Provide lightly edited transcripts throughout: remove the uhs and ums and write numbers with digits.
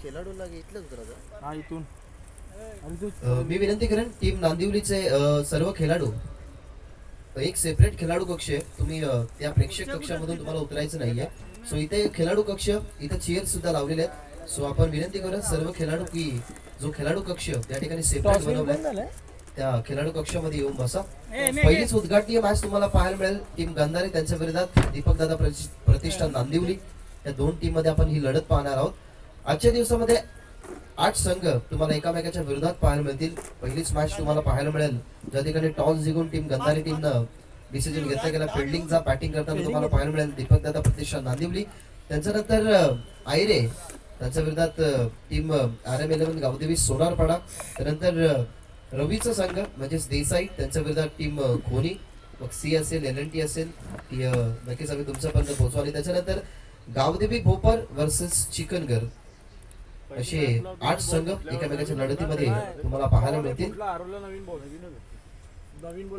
खेळाडूला घेतलं होतं हा इथून मी विनंती करेन टीम नांदिवलीचे सर्व खेळाडू एक सेपरेट खेळाडू कक्ष आहे. तुम्ही त्या प्रेक्षक कक्षामधून तुम्हाला उतरायचं नाहीये. सो इथे खेळाडू कक्ष, इथे चेअर सुद्धा लावलेले आहेत. सो आपण विनंती करूया सर्व खेळाडू की जो खेळाडू कक्ष त्या ठिकाणी सेपरेट बनवलाय त्या खेळाडू कक्षामध्ये येऊन बसा. पहिलीच उद्घाटनीय मॅच तुम्हाला पाहायला मिळेल. टीम गांधारी त्यांच्या विरोधात दीपक दादा प्रतिष्ठान नांदिवली या दोन टीम मध्ये आपण ही लढत पाहणार आहोत. आजच्या दिवसामध्ये 8 संघ तुम्हाला एकामेकाच्या विरोधात पाहायला मिळतील. पहिलीच मॅच तुम्हाला पाहायला मिळेल ज्या ठिकाणी टॉस जिंकून टीम गंधारी टीमनं डिसिजन घेतला गेला फिल्डिंगचा. बॅटिंग करताना तुम्हाला पाहायला मिळेल दीपक दादा प्रतिष्ठान नांदिवली. त्याच्यानंतर आयरे त्यांच्या विरोधात टीम RM11 गावदेवी सोनारपाडा. त्यानंतर रवीचा संघ म्हणजेच देसाई त्यांच्या विरोधात टीम खोनी. मग सी असेल LNT असेल ती नक्कीच आम्ही तुमच्यापर्यंत पोहोचू. आणि त्याच्यानंतर गावदेवी भोपर वर्सेस चिकनगर असे 8 संघ एकामेकाच्या लढतीमध्ये तुम्हाला पाहायला मिळतील.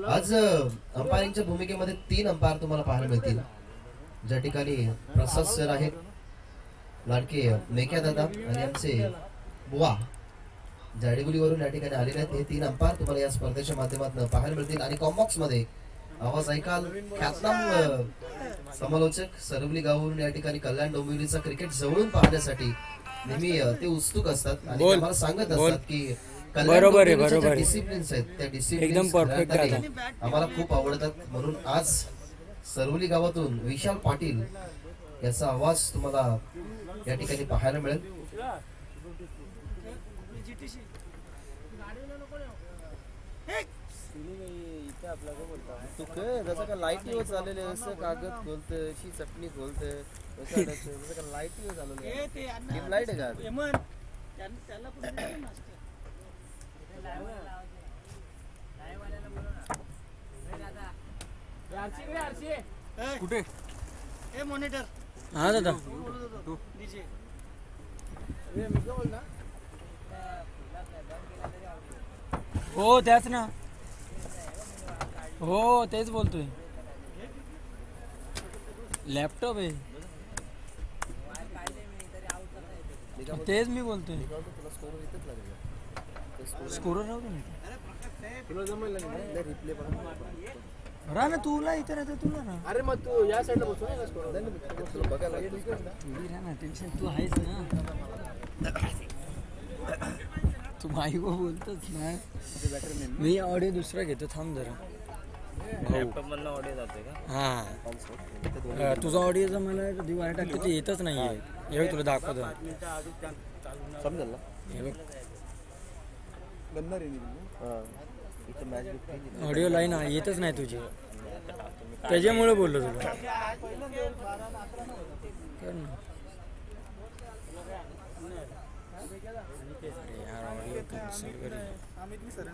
आज अंपायरिंगच्या भूमिकेमध्ये 3 अंपायर तुम्हाला पाहायला मिळतील. ज्या ठिकाणी प्रसाद सर आहेत, लाडके मेक्या दादा आणि आमचे बुवा जाडेगुलीवरून या ठिकाणी आलेले आहेत. हे 3 अंपायर तुम्हाला या स्पर्धेच्या माध्यमातून पाहायला मिळतील. आणि कॉम्बॉक्स मध्ये आवाज ऐकाल ख्यातनाम समालोचक सरवली गावावरून या ठिकाणी कल्याण डोंबिवलीचा क्रिकेट जवळून पाहण्यासाठी नेहमी ते उत्सुक असतात आणि आम्हाला सांगत असतात की बरोबर आहे डिसिप्लिन्स आहेत त्या डिसिप्लिन एकदम परफेक्ट आम्हाला खूप आवडतात. म्हणून आज सरवली गावातून विशाल पाटील याचा आवाज तुम्हाला या ठिकाणी पाहायला मिळेल. तू जसं का लाईट यूज झालेले असं कागद खोलते अशी चटणी खोलते जसं का लाईट यूज झालेलं लाईट आहे का कुठे मॉनिटर. हा दादा हो त्याच ना. हो तेच बोलतोय. लॅपटॉप आहे तेच मी बोलतोय. स्कोर राहू दे रा ना तुला इथे राहते तुला ना. अरे मग तू या साईडला बसू ना टेन्शन तू आहेस ना. तू माई को बोलतोच ना. मी ऑडिओ दुसरा घेतो थांब जरा. लॅपटॉप मधला ऑडिओ जातोय का. हा तुझा ऑडिओचा मला कधी वायर टाकतो ते येतच नाहीये. हे तुला दाखवतो समजेल ना. हे बघ मॅच ऑडिओ लाईन येतच नाही तुझी. त्याच्यामुळे बोललो तुला कर ना. अरे यार ऑडिओ कॅन्सल कर.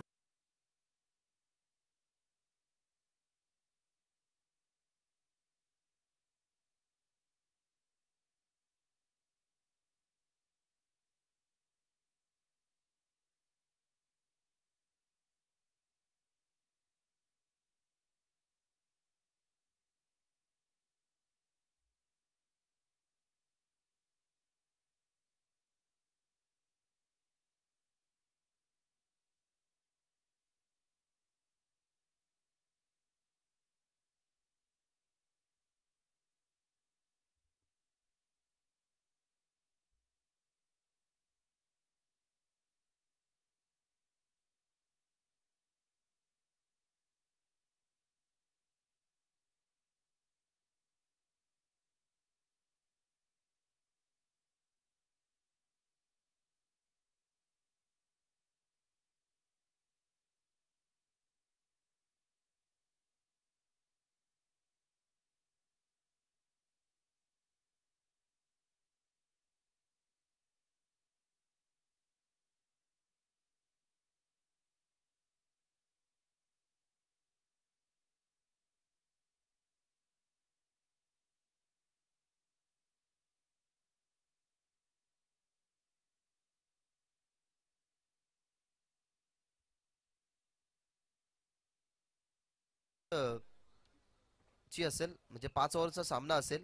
ची असेल म्हणजे 5 ओव्हरचा सामना असेल.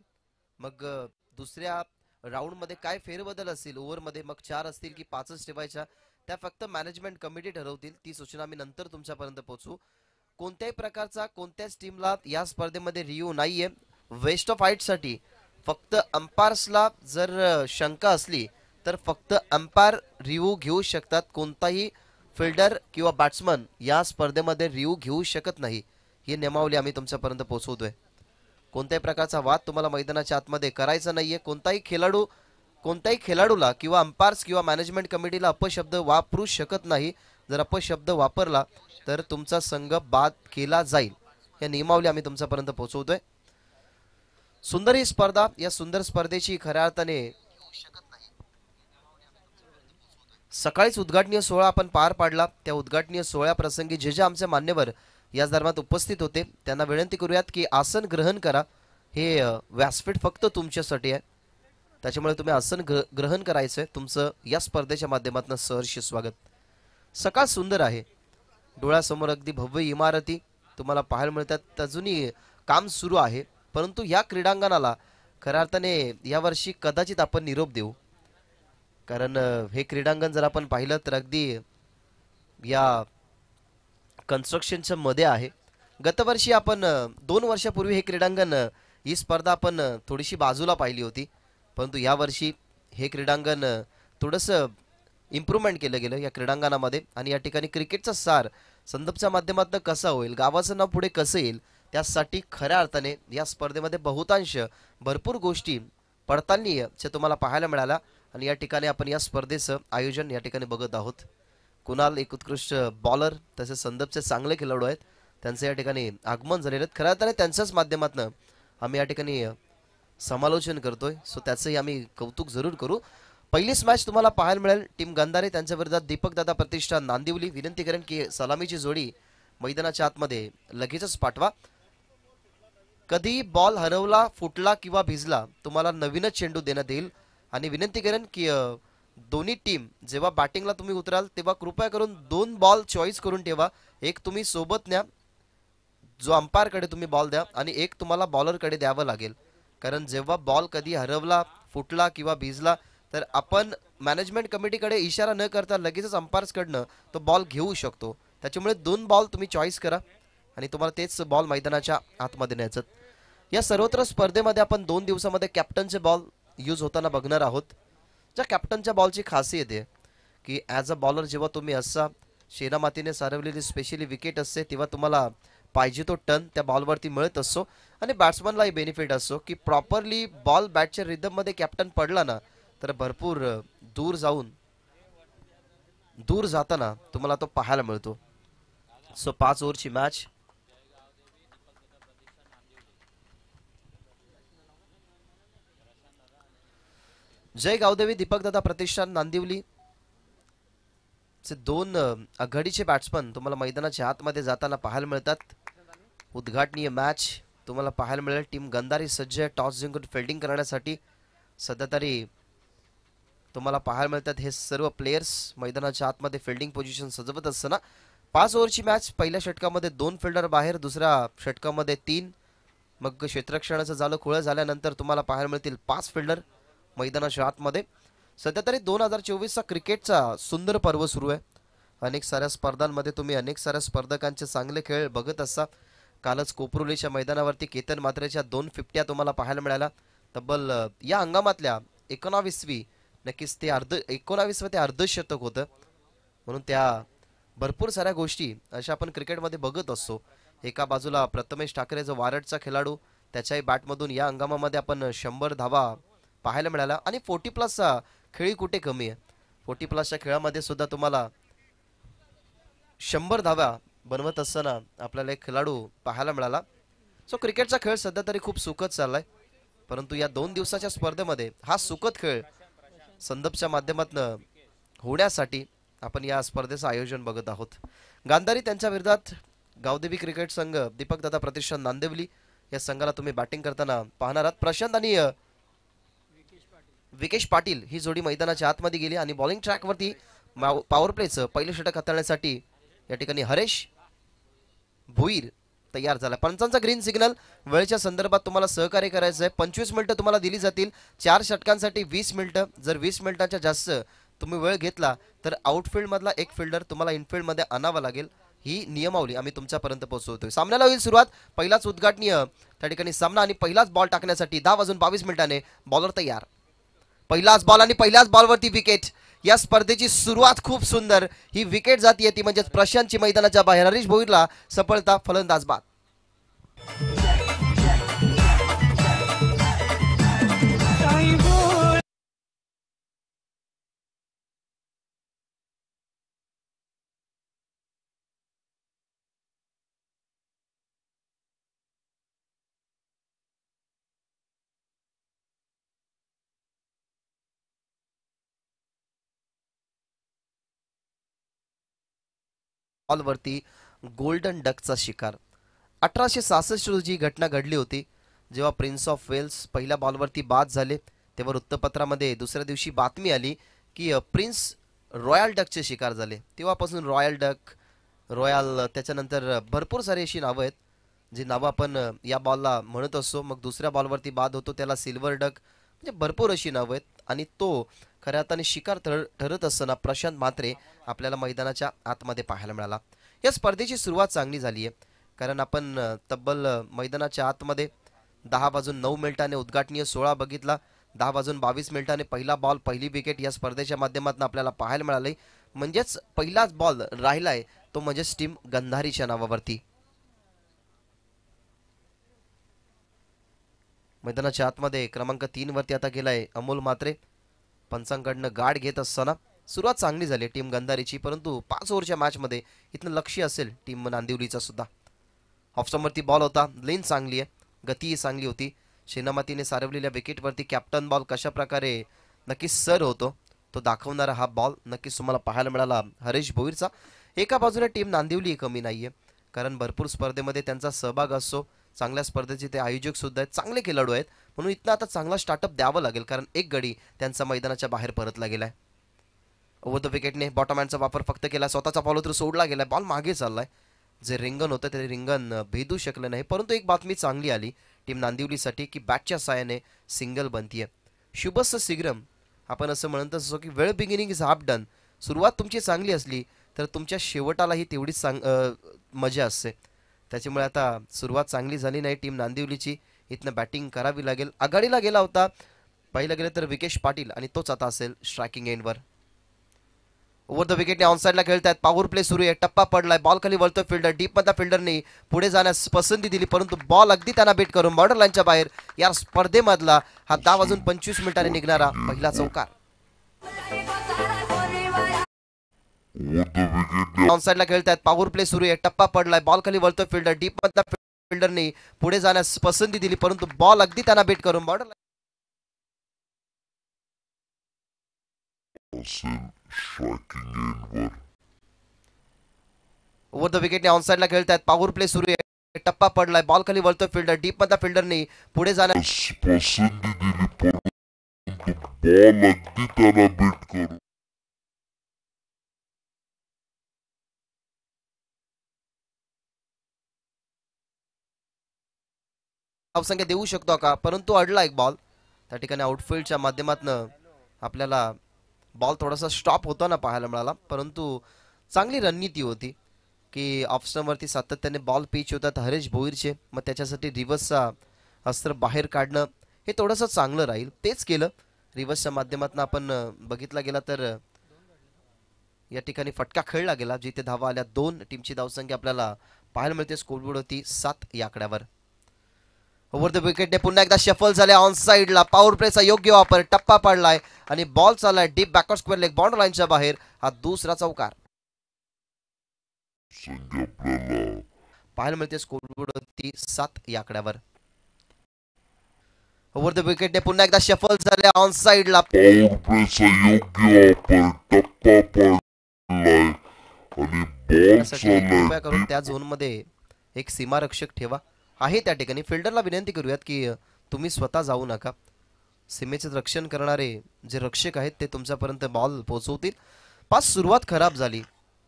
मग दुसऱ्या राऊंडमध्ये काय फेरबदल असतील ओव्हरमध्ये, मग 4 असतील की 5च ठेवायच्या, त्या फक्त मॅनेजमेंट कमिटी ठरवतील. ती सूचना आम्ही नंतर तुमच्यापर्यंत पोहोचवू. कोणत्याही प्रकारचा कोणत्याच टीमला या स्पर्धेमध्ये रिव्ह्यू नाहीये. वेस्ट ऑफ हाईटसाठी फक्त अंपायर्सला जर शंका असली तर फक्त अंपायर रिव्ह्यू घेऊ शकतात. कोणताही फिल्डर किंवा बॅट्समन या स्पर्धेमध्ये रिव्ह्यू घेऊ शकत नाही. ही नियमावली आम्ही तुमच्यापर्यंत पोहोचवतोय. कोणत्याही प्रकारचा वाद तुम्हाला मैदानाच्या आतमध्ये करायचा नाहीये. कोणत्याही खेळाडूला किंवा अंपायर्स किंवा मॅनेजमेंट कमिटीला अपशब्द वापरू शकत नाही. जर अपशब्द वापरला तर तुमचा संघ बाद केला जाईल. या नियमावली आम्ही तुमच्यापर्यंत पोहोचवतोय. सुंदर ही स्पर्धा, या सुंदर स्पर्धेची खऱ्या अर्थाने सकाळीच उद्घाटनीय सोहळा आपण पार पाडला. त्या उद्घाटनीय सोहळ्याप्रसंगी जे जे आमचे मान्यवर याच दरम्यान उपस्थित होते त्यांना विनंती करूयात की आसन ग्रहण करा. हे व्यासपीठ फक्त तुमच्यासाठी आहे, त्याच्यामुळे तुम्ही आसन ग्रहण करायचंय. तुमचं या स्पर्धेच्या माध्यमातून सहर्ष स्वागत. सकाळ सुंदर आहे, डोळ्यासमोर अगदी भव्य इमारती तुम्हाला पाहायला मिळतात. अजूनही काम सुरू आहे, परंतु या क्रीडांगणाला खऱ्या अर्थाने यावर्षी कदाचित आपण निरोप देऊ. कारण हे क्रीडांगण जर आपण पाहिलं तर अगदी या कन्स्ट्रक्शनच्या मध्ये आहे. गतवर्षी आपण 2 वर्षापूर्वी हे क्रीडांगण, ही स्पर्धा आपण थोडीशी बाजूला पाहिली होती, परंतु यावर्षी हे क्रीडांगण थोडंसं इम्प्रूव्हमेंट केलं गेलं या क्रीडांगणामध्ये. आणि या ठिकाणी क्रिकेटचा सार संदपच्या माध्यमातून कसा होईल, गावाचं नाव पुढे कसं येईल, त्यासाठी खऱ्या अर्थाने या स्पर्धेमध्ये बहुतांश भरपूर गोष्टी पडताळणीच्या तुम्हाला पाहायला मिळाल्या. आणि या ठिकाणी आपण या स्पर्धेचं आयोजन या ठिकाणी बघत आहोत. कुणाल एक उत्कृष्ट बॉलर, तसेच संदपचे चांगले खेळाडू आहेत, त्यांचं या ठिकाणी आगमन झालेलं आहे. खऱ्या अर्थाने त्यांच्याच माध्यमातून आम्ही या ठिकाणी समालोचन करतोय, सो त्याचंही आम्ही कौतुक जरूर करू. पहिलीच मॅच तुम्हाला पाहायला मिळेल टीम गंधारे त्यांच्या विरोधात दीपक दादा प्रतिष्ठान नांदिवली. विनंती करेन की सलामीची जोडी मैदानाच्या आतमध्ये लगेचच पाठवा. कधी बॉल हरवला, फुटला किंवा भिजला तुम्हाला नवीनच चेंडू देण्यात येईल. आणि विनंती करेन की दोन्ही टीम जेव्हा बॅटिंगला तुम्ही उतराल तेव्हा कृपया करून 2 बॉल चॉईस करून ठेवा. एक तुम्ही सोबत न्या, जो अंपायरकडे तुम्ही बॉल द्या, आणि एक तुम्हाला बॉलरकडे द्यावं लागेल. कारण जेव्हा बॉल कधी हरवला, फुटला किंवा भिजला तर आपण मॅनेजमेंट कमिटीकडे इशारा न करता लगेचच अंपायर्सकडनं तो बॉल घेऊ शकतो. त्याच्यामुळे 2 बॉल तुम्ही चॉईस करा आणि तुम्हाला तेच बॉल मैदानाच्या आतमध्ये न्यायचं. या सर्वत्र स्पर्धेमध्ये आपण 2 दिवसामध्ये कॅप्टनचे बॉल यूज होताना बघणार आहोत. ज्या कॅप्टनच्या बॉलची खासियत आहे की ॲज अ बॉलर जेव्हा तुम्ही असा शेणामातीने सारवलेली स्पेशली विकेट असते तेव्हा तुम्हाला पाहिजे तो टर्न त्या बॉलवरती मिळत असतो. आणि बॅट्समनलाही बेनिफिट असतो की प्रॉपरली बॉल बॅटच्या रिदममध्ये कॅप्टन पडला ना तर भरपूर दूर जाताना तुम्हाला तो पाहायला मिळतो. सो 5 ओव्हरची मॅच. जय गावदेवी दीपक दादा प्रतिष्ठान नांदिवली चे 2 आघाडीचे बॅट्समन तुम्हाला मैदानाच्या आतमध्ये जाताना पाहायला मिळतात. उद्घाटनीय मॅच तुम्हाला पाहायला मिळेल. टीम गंधारी सज्ज आहे टॉस जिंकून फिल्डिंग करण्यासाठी. सध्या तरी तुम्हाला पाहायला मिळतात हे सर्व प्लेयर्स मैदानाच्या आतमध्ये फिल्डिंग पोझिशन सजवत असताना. 5 ओव्हरची मॅच. पहिल्या षटकामध्ये 2 फिल्डर बाहेर, दुसऱ्या षटकामध्ये 3. मग क्षेत्ररक्षणाचं जाळं खुळं झाल्यानंतर तुम्हाला पाहायला मिळतील 5 फिल्डर मैदानाच्या आतमध्ये. सध्या तरी 2024चा क्रिकेटचा सुंदर पर्व सुरू आहे. अनेक साऱ्या स्पर्धांमध्ये तुम्ही अनेक साऱ्या स्पर्धकांचे चांगले खेळ बघत असता. कालच कोपरुलीच्या मैदानावरती केतन मात्रेच्या 2 फिफ्ट्या तुम्हाला पाहायला मिळाल्या. तब्बल या हंगामातल्या 19वी नक्कीच ते 19वे ते अर्धशतक होतं. म्हणून त्या भरपूर साऱ्या गोष्टी अशा आपण क्रिकेटमध्ये बघत असतो. एका बाजूला प्रथमेश ठाकरे जो वारडचा खेळाडू, त्याच्याही बॅटमधून या हंगामामध्ये आपण 100 धावा पाहायला मिळाला. आणि 40+ खेळी कुठे कमी आहे. 40+ खेळामध्ये सुद्धा तुम्हाला 100 धावा बनवत असताना आपल्याला एक खेळाडू पाहायला मिळाला. सो क्रिकेटचा खेळ सध्या तरी खूप सुखद चाललाय. परंतु या 2 दिवसाच्या स्पर्धेमध्ये हा सुखद खेळ संदपच्या माध्यमातून होण्यासाठी आपण या स्पर्धेचं आयोजन बघत आहोत. गांधारी त्यांच्या विरोधात गावदेवी क्रिकेट संघ दीपक दादा प्रतिष्ठान नांदिवली या संघाला तुम्ही बॅटिंग करताना पाहणार आहात. प्रशांत आणि विकेश पाटील ही जोडी मैदानाच्या आतमध्ये गेली. आणि बॉलिंग ट्रॅकवरती पॉवर प्लेचं पहिलं षटक हाताळण्यासाठी या ठिकाणी हरेश भोईर तयार झाला. पंचांचा ग्रीन सिग्नल. वेळेच्या संदर्भात तुम्हाला सहकार्य करायचं आहे. 25 मिनिटं तुम्हाला दिली जातील. 4 षटकांसाठी 20 मिनिटं. जर 20 मिनिटांच्या जास्त तुम्ही वेळ घेतला तर आउटफील्ड मधला एक फिल्डर तुम्हाला इनफील्ड मध्ये आणावा लागेल. ही नियमावली आम्ही तुमच्यापर्यंत पोहोचवतोय. सामन्याला होईल सुरुवात. पहिलाच उद्घाटनीय त्या ठिकाणी सामना आणि पहिलाच बॉल टाकण्यासाठी 10:22 मिनिटांने बॉलर तयार. पहिलाच बॉल आणि पहिल्याच बॉलवरती विकेट. या स्पर्धेची सुरुवात खूप सुंदर. ही विकेट जातीये ती म्हणजेच प्रशांतची मैदानाच्या बाहेर. हरीश भोईरला सफलता, फलंदाज बाद. बॉलवरती गोल्डन डकचा शिकार. 1866 रोजी घटना घडली होती जेव्हा प्रिन्स ऑफ वेल्स पहिल्या बॉलवरती बाद झाले. तेव्हा वृत्तपत्रामध्ये दुसऱ्या दिवशी बातमी आली की प्रिन्स रॉयल डकचे शिकार झाले. तेव्हापासून रॉयल डक, रॉयल, त्याच्यानंतर भरपूर सारी अशी नावं आहेत जी नावं आपण या बॉलला म्हणत असतो. मग दुसऱ्या बॉलवरती बाद होतो त्याला सिल्वर डक, म्हणजे भरपूर अशी नावं आहेत. आणि तो खऱ्या अर्थाने शिकार ठरत असताना प्रशांत म्हात्रे आपल्याला मैदानाच्या आतमध्ये पाहायला मिळाला. या स्पर्धेची सुरुवात चांगली झाली आहे कारण आपण तब्बल मैदानाच्या आतमध्ये 10:09 मिनिटाने उद्घाटनीय 16 बघितला. 10:22 मिनिटाने पहिला बॉल, पहिली विकेट या स्पर्धेच्या माध्यमातून आपल्याला पाहायला मिळाली. म्हणजेच पहिलाच बॉल राहिलाय तो म्हणजेच टीम गंधारीच्या नावावरती. मैदानाच्या आतमध्ये क्रमांक 3 वरती आता गेलाय अमोल म्हात्रे. पंचांकडनं गाड घेत असताना सुरुवात चांगली झाली टीम गंधारीची. परंतु 5 ओव्हरच्या मॅचमध्ये इथनं लक्ष असेल टीम नांदिवलीचा सुद्धा. ऑफस्टंपवरती बॉल होता. लेन चांगली आहे, गतीही चांगली होती. शेनामातीने सारवलेल्या विकेटवरती कॅप्टन बॉल कशा प्रकारे नक्कीच सर होतो तो दाखवणारा हा बॉल नक्कीच तुम्हाला पाहायला मिळाला हरीश भोईरचा. एका बाजूने टीम नांदिवली कमी नाहीये कारण भरपूर स्पर्धेमध्ये त्यांचा सहभाग असतो. चांगल्या स्पर्धेचे ते आयोजक सुद्धा आहेत, चांगले खेळाडू आहेत. म्हणून इथनं आता चांगला स्टार्टअप द्यावं लागेल कारण एक गडी त्यांचा मैदानाच्या बाहेर परतला गेलाय. ओव्हर द विकेटने बॉटम हँडचा वापर फक्त केला. स्वतःचा फॉलो थ्रू सोडला गेलाय. बॉल मागे चाललाय. जे रिंगण होतं ते रिंगण भेदू शकलं नाही. परंतु एक बातमी चांगली आली टीम नांदिवलीसाठी की बॅटच्या साहाय्याने सिंगल बनतीये. शुभस्य शीघ्रम. आपण असं म्हणत असतो की वेळ बिगिनिंग इज हाफ डन. सुरुवात तुमची चांगली असली तर तुमच्या शेवटालाही तेवढीच मजा असते. त्याच्यामुळे आता सुरुवात चांगली झाली नाही टीम नांदिवलीची. इथनं बॅटिंग करावी लागेल. आघाडीला गेला होता पहिलं गेलं तर विकेश पाटील आणि तोच आता असेल स्ट्रायकिंग एंडवर. ओव्हर द विकेटने ऑनसाइडला खेळतायत. पॉवर प्ले सुरू आहे. टप्पा पडलाय. बॉल खाली वळतोय फिल्डर. डीप मधल्या फिल्डरने पुढे जाण्यास पसंती दिली परंतु बॉल अगदी त्यांना बीट करून बॉर्डर लाईनच्या बाहेर. या स्पर्धेमधला हा 10:25 मिनिटांनी निघणारा पहिला चौकार. ऑनसाइडला खेळतायत. पॉवर प्ले सुरू आहे. टप्पा पडलाय. बॉल खाली वळतोय फिल्डर. डीप मधल्या फिल्डरने पुढे जाण्यास पसंती दिली परंतु बॉल अगदी त्यांना बीट करून बॉर्डर ओव्हर द विकेटने ऑनसाइडला खेळतायत. पॉवर प्ले सुरू आहे. टप्पा पडलाय. बॉल खाली वळतोय फिल्डर. डीप मधल्या फिल्डरने पुढे जाण्यास पसंती दिली परंतु बॉल अगदी त्यांना बीट करून धावसंख्या देऊ शकतो का परंतु अडला एक बॉल. त्या ठिकाणी आउटफील्डच्या माध्यमातून आपल्याला बॉल थोडासा स्टॉप होताना पाहायला मिळाला परंतु चांगली रणनीती होती की ऑफस्टमवरती सातत्याने बॉल पिच होतात हरीश भोईरचे. मग त्याच्यासाठी रिव्हर्सचा अस्त्र बाहेर काढणं हे थोडंसं चांगलं राहील. तेच केलं. रिव्हर्सच्या माध्यमातून आपण बघितला गेला तर या ठिकाणी फटका खेळला गेला जिथे धावा आल्या 2. टीमची धावसंख्या आपल्याला पाहायला मिळते स्कोरबोर्डवरती 7 या आकड्यावर. ओव्हर द विकेटने पुन्हा एकदा शफल झाल्या ऑन साइडला. पॉवर प्लेचा योग्य वापर. टप्पा पडलाय आणि बॉल चाललाय deep backward square leg border लाईनच्या बाहेर. हा दुसरा चौकार पाहायला मिळते स्कोरबोर्डवरती 7 या आकड्यावर. ओव्हर द विकेटने पुन्हा एकदा शफल झाल्या ऑन साइडला. पॉवर प्लेचा योग्य वापर. टप्पा पडलाय आणि बॉल चाललाय. कृपया करून त्या झोन मध्ये एक सीमारक्षक ठेवा आहे. त्या ठिकाणी फिल्डरला विनंती करूयात की तुम्ही स्वतः जाऊ नका. सीमेचे रक्षण करणारे जे रक्षक आहेत ते तुमच्यापर्यंत बॉल पोहोचवतील. पास सुरुवात खराब झाली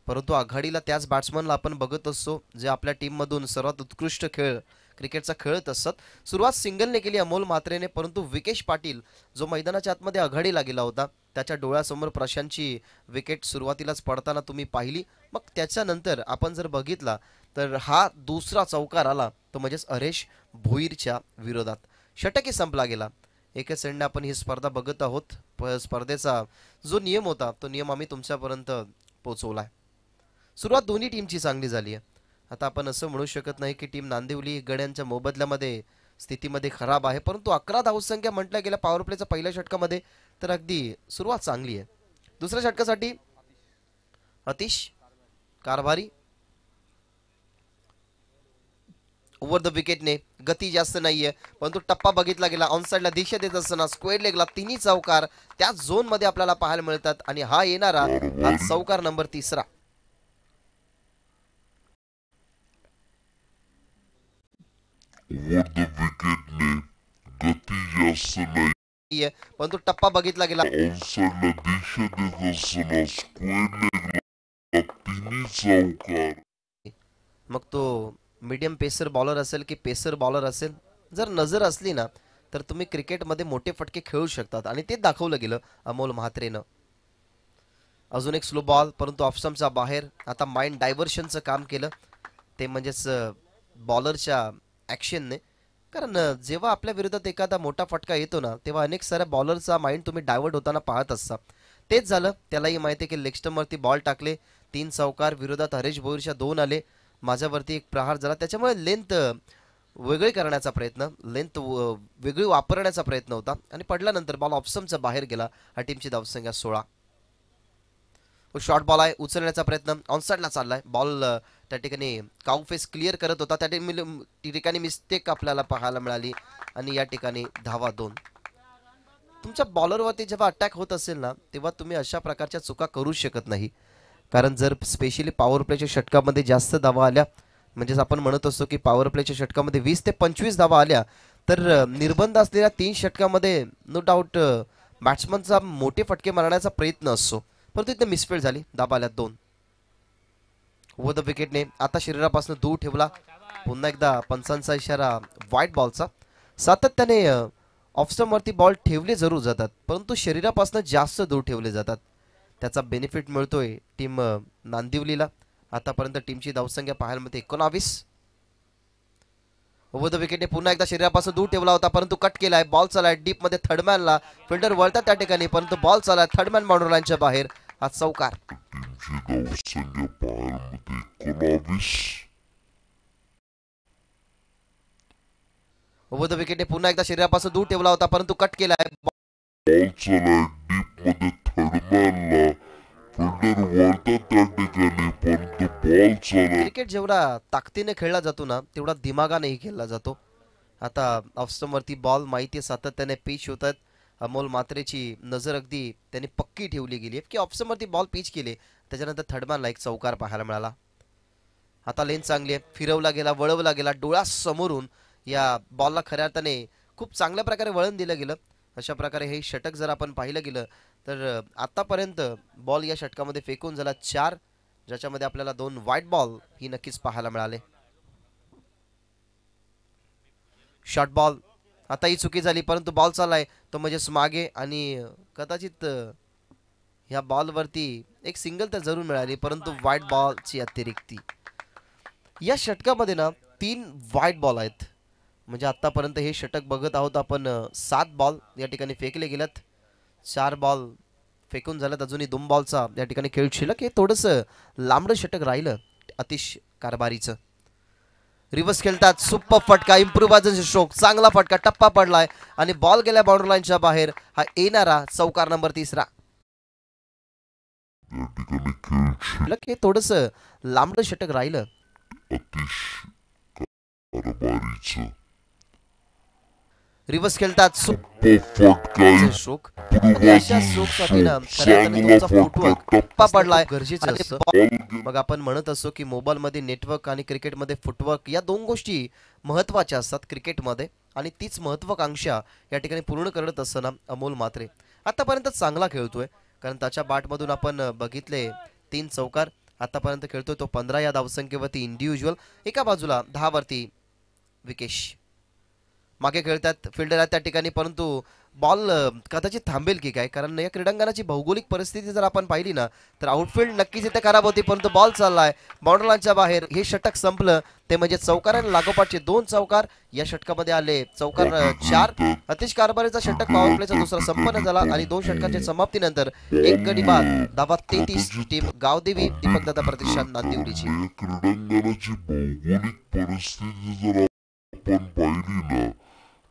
परंतु आघाडीला त्याच बॅट्समनला आपण बघत असतो जे आपल्या टीममधून सर्वात उत्कृष्ट खेळ क्रिकेटचा खेळत असतात. सुरुवात सिंगलने केली अमोल म्हात्रेने, परंतु विकेश पाटील जो मैदानाच्या आतमध्ये आघाडीला गेला होता त्याच्या डोळ्यासमोर प्रशांतची विकेट सुरुवातीलाच पडताना तुम्ही पाहिली. मग त्याच्यानंतर आपण जर बघितला तर हा दुसरा चौकार आला तो म्हणजेच हरेश भोईरच्या विरोधात. षटकी संपला गेला. एका सेंडने आपण ही स्पर्धा बघत आहोत. स्पर्धेचा जो नियम होता तो नियम आम्ही तुमच्यापर्यंत पोहोचवलाय. सुरुवात दोन्ही टीमची चांगली झाली आहे. आता आपण असं म्हणू शकत नाही की टीम नांदिवली गड्यांच्या मोबदल्यामध्ये स्थितीमध्ये खराब आहे, परंतु 11 धावसंख्या म्हटल्या गेल्या पॉवर प्लेच्या पहिल्या षटकामध्ये तर अगदी सुरुवात चांगली आहे. दुसऱ्या षटकासाठी अतिश कारभारी ओव्हर द विकेटने, गती जास्त नाहीये परंतु टप्पा बघितला गेला. ऑनसाइडला दिशा देत असताना स्क्वेअर लेगला तिन्ही चौकार त्या झोन मध्ये आपल्याला पाहायला मिळतात आणि हा येणारा हा चौकार नंबर 3. ओव्हर द विकेटने गती जास्त नाही परंतु टप्पा बघितला गेला. ऑनसाइडला दिशा देत असताना स्क्वेअर लेगला तिन्ही चौकार. मग तो मीडियम पेसर बॉलर असेल की पेसर बॉलर असेल, जर नजर असली ना तर तुम्ही क्रिकेटमध्ये मोठे फटके खेळू शकतात आणि ते दाखवलं गेलं अमोल म्हात्रेनं. अजून एक स्लो बॉल परंतु ऑफस्टम्पच्या बाहेर. आता माइंड डायव्हर्शनचं काम केलं ते म्हणजेच बॉलरच्या ॲक्शनने, कारण जेव्हा आपल्या विरोधात एखादा मोठा फटका येतो ना तेव्हा अनेक साऱ्या बॉलरचा माइंड तुम्ही डायव्हर्ट होताना पाहत असता. तेच झालं. त्यालाही माहिती आहे की लेग स्टंपवरती बॉल टाकले, 3 चौकार, विरोधात हरेश भोईरच्या 2 आले, माझ्यावरती एक प्रहार झाला. त्याच्यामुळे लेंथ वेगळी करण्याचा प्रयत्न, लेंथ वेगळी वापरण्याचा प्रयत्न होता आणि पडल्यानंतर बॉल ऑफस्टंपच्या बाहेर गेला. हा टीमची धावसंख्या 16. शॉर्ट बॉल आहे, उचलण्याचा प्रयत्न ऑनसाइडला चाललाय. बॉल त्या ठिकाणी काउ फेस क्लिअर करत होता, त्या ठिकाणी मिस्टेक आपल्याला पाहायला मिळाली आणि या ठिकाणी धावा 2. तुमच्या बॉलरवरती जेव्हा अटॅक होत असेल ना तेव्हा तुम्ही अशा प्रकारच्या चुका करू शकत नाही, कारण जर स्पेशली पॉवर प्लेच्या षटकामध्ये जास्त धावा आल्या, म्हणजेच आपण म्हणत असतो की पॉवर प्लेच्या षटकामध्ये 20 ते 25 धावा आल्या तर निर्बंध असलेल्या 3 षटकामध्ये नो डाऊट बॅट्समनचा मोठे फटके मारण्याचा प्रयत्न असतो, परंतु इथे मिसफील्ड झाली. धावा आल्या 2. ओव्हर द विकेटने आता शरीरापासून दूर ठेवला. पुन्हा एकदा पंचांचा इशारा व्हाईट बॉलचा. सातत्याने ऑफस्टंपवरती बॉल ठेवले जरूर जातात परंतु शरीरापासून जास्त दूर ठेवले जातात. त्याचा बेनिफिट मिळतोय टीम नांदिवलीला. आतापर्यंत टीमची धावसंख्या पाहायला मिळते 19. ओव्हर द विकेटने पुन्हा एकदा शरीरापासून दूर ठेवला होता परंतु कट केलाय. बॉल चालाय डीप मध्ये, थर्डमॅनला फिल्डर वळतात त्या ठिकाणी परंतु बॉल चालाय थर्डमॅन बाउंड्री लाईनच्या बाहेर. हा चौकार. टीमची धावसंख्या पाहायला मिळते 19. ओव्हर द विकेटने पुन्हा एकदा शरीरापासून दूर ठेवला होता परंतु कट केलाय. बॉल चालाय डीप मध्ये, थर्डमॅनला फिल्डर वळतात त्या ठिकाणी परंतु बॉल चालाय. क्रिकेट जेवढा ताकदीने खेळला जातो ना तेवढा दिमागानेही खेळला जातो. आता ऑफस्टंपवरती बॉल माहिती सातत्याने पिच होत आहेत. अमोल म्हात्रेची नजर अगदी त्यांनी पक्की ठेवली गेली की ऑफस्टंपवरती बॉल पिच केले, त्याच्यानंतर थर्डमॅनला एक चौकार पाहायला मिळाला. आता लेन चांगली आहे, फिरवला गेला, वळवला गेला, डोळ्यासमोरून या बॉलला खऱ्या अर्थाने खूप चांगल्या प्रकारे वळण दिलं गेलं. अशा प्रकारे हे षटक जर आपण पाहिलं गेलं तर आतापर्यंत बॉल या षटकामध्ये फेकून झाला 4, ज्याच्यामध्ये आपल्याला 2 व्हाईट बॉल ही नक्कीच पाहायला मिळाले. शॉर्ट बॉल आता ही चुकी झाली परंतु बॉल चाललाय तो म्हणजेच मागे आणि कदाचित ह्या बॉलवरती एक सिंगल तर जरूर मिळाली परंतु व्हाईट बॉलची अतिरिक्ती. या षटकामध्ये ना 3 व्हाईट बॉल आहेत, म्हणजे आतापर्यंत हे षटक बघत आहोत आपण 7 बॉल या ठिकाणी फेकले गेलेत, 4 बॉल फेकून झालेत, अजूनही 2 बॉलचा या ठिकाणी खेळ शिल्लक. हे थोडंसं लांबडं षटक राहिलं अतिश कारभारीचं. रिव्हर्स खेळतात, सुपर फटका, इम्प्रूव्हायझेशन स्ट्रोक, चांगला फटका, टप्पा पडलाय आणि बॉल गेल्या बाउंड्री लाईनच्या बाहेर. हा येणारा चौकार नंबर 3. या ठिकाणी खेळ शिल्लक. हे थोडंसं लांबडं षटक राहिलं अतिश कारभारीचं. रिव्हर्स खेळतात, सुपर फटका, स्ट्रोक, चांगला फटका, टप्पा पडलाय गरजेचं बॉल असतं. मग आपण म्हणत असतो की मोबाईल मध्ये नेटवर्क आणि क्रिकेटमध्ये फुटवर्क या 2 गोष्टी महत्त्वाच्या असतात क्रिकेटमध्ये, आणि तीच महत्त्वाकांक्षा या ठिकाणी पूर्ण करत असताना अमोल म्हात्रे आतापर्यंत चांगला खेळतोय, कारण त्याच्या बॅटमधून आपण बघितले 3 चौकार. आतापर्यंत खेळतोय तो 15 या धावसंख्येवरती इंडिव्हिज्युअल. एका बाजूला 10 वरती विकेश. मागे खेळतात फिल्डर आहेत त्या ठिकाणी, परंतु बॉल कदाचित थांबेल की काय, कारण या क्रीडांगणाची भौगोलिक परिस्थिती जर आपण पाहिली ना तर आउटफील्ड नक्कीच इथे खराब होती, परंतु बॉल चाललाय बाउंड्रीलाईनच्या बाहेर. हे षटक संपलं ते म्हणजे चौकारांना लागोपाठचे 2 चौकार या षटकामध्ये आले. चौकार 4. अतिश कारभारीचा षटक पॉवर प्लेचा दुसरा संपन्न झाला आणि 2 षटकांच्या समाप्तीनंतर 1 गडी बाद. धावा 33. टीम गावदेवी दीपकदादा प्रतिष्ठान नांदिवलीची. क्रीडांगणाची भौगोलिक परिस्थिती जर आपण पाहिली ना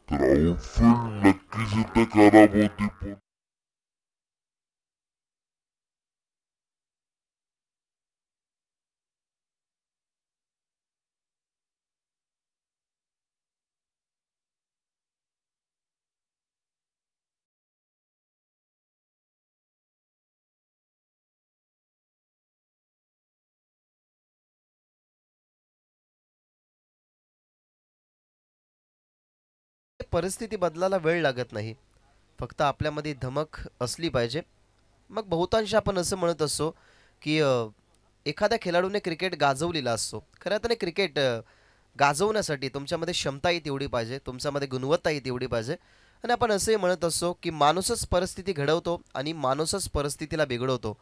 तर आउटफील्ड नक्कीच इथे खराब होती, पण परिस्थिती बदलायला वेळ लागत नाही, फक्त आपल्यामध्ये धमक असली पाहिजे. मग बहुतांश आपण असं म्हणत असतो की एखाद्या खेळाडूने क्रिकेट गाजवलेला असतो. खरं तर क्रिकेट गाजवण्यासाठी तुमच्यामध्ये क्षमताही तेवढी पाहिजे, तुमच्यामध्ये गुणवत्ताही तेवढी पाहिजे. आणि आपण असंही म्हणत असतो की माणूसच परिस्थिती घडवतो आणि माणूसच परिस्थितीला बिघडवतो.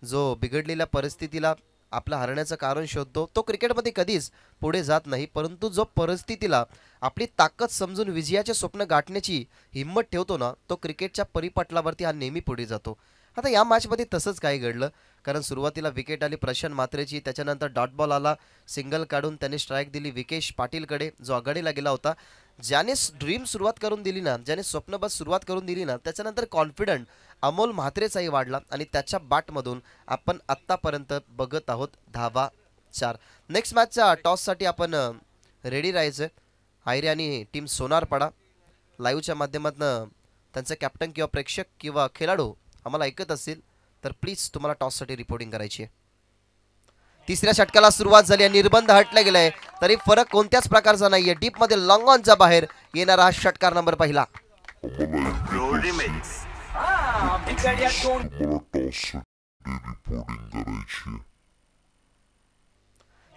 जो बिघडलेल्या परिस्थितीला आपलं हरण्याचं कारण शोधतो तो क्रिकेटमध्ये कधीच पुढे जात नाही, परंतु जो परिस्थितीला आपली ताकद समजून विजयाचे स्वप्न गाठण्याची हिंमत ठेवतो ना तो क्रिकेटच्या परिपटलावरती हा नेहमी पुढे जातो. आता या मॅचमध्ये तसंच काय घडलं, कारण सुरुवातीला विकेट आली प्रशांत म्हात्रेची, त्याच्यानंतर डॉट बॉल आला, सिंगल काढून त्याने स्ट्राईक दिली विकेश पाटीलकडे जो आघाडीला गेला होता. ज्याने ड्रीम सुरुवात करून दिली ना, ज्याने स्वप्नबद्ध सुरुवात करून दिली ना, त्याच्यानंतर कॉन्फिडंट अमोल म्हात्रेचाही वाढला आणि त्याच्या बॅटमधून आपण आत्तापर्यंत बघत आहोत धावा 4. नेक्स्ट मॅचच्या टॉससाठी आपण रेडी राहायचं. आयरे आणि टीम सोनारपाडा लाईव्हच्या माध्यमातून त्यांचे कॅप्टन किंवा प्रेक्षक किंवा खेळाडू आम्हाला ऐकत असतील तर प्लीज तुम्हाला टॉससाठी रिपोर्टिंग करायची आहे. तिसऱ्या षटकाला सुरुवात झाली आणि निर्बंध हटला गेलाय, तरी फरक कोणत्याच प्रकारचा नाहीये. डीप मध्ये लॉंग ऑनच्या बाहेर येणारा हा षटकार नंबर पहिला.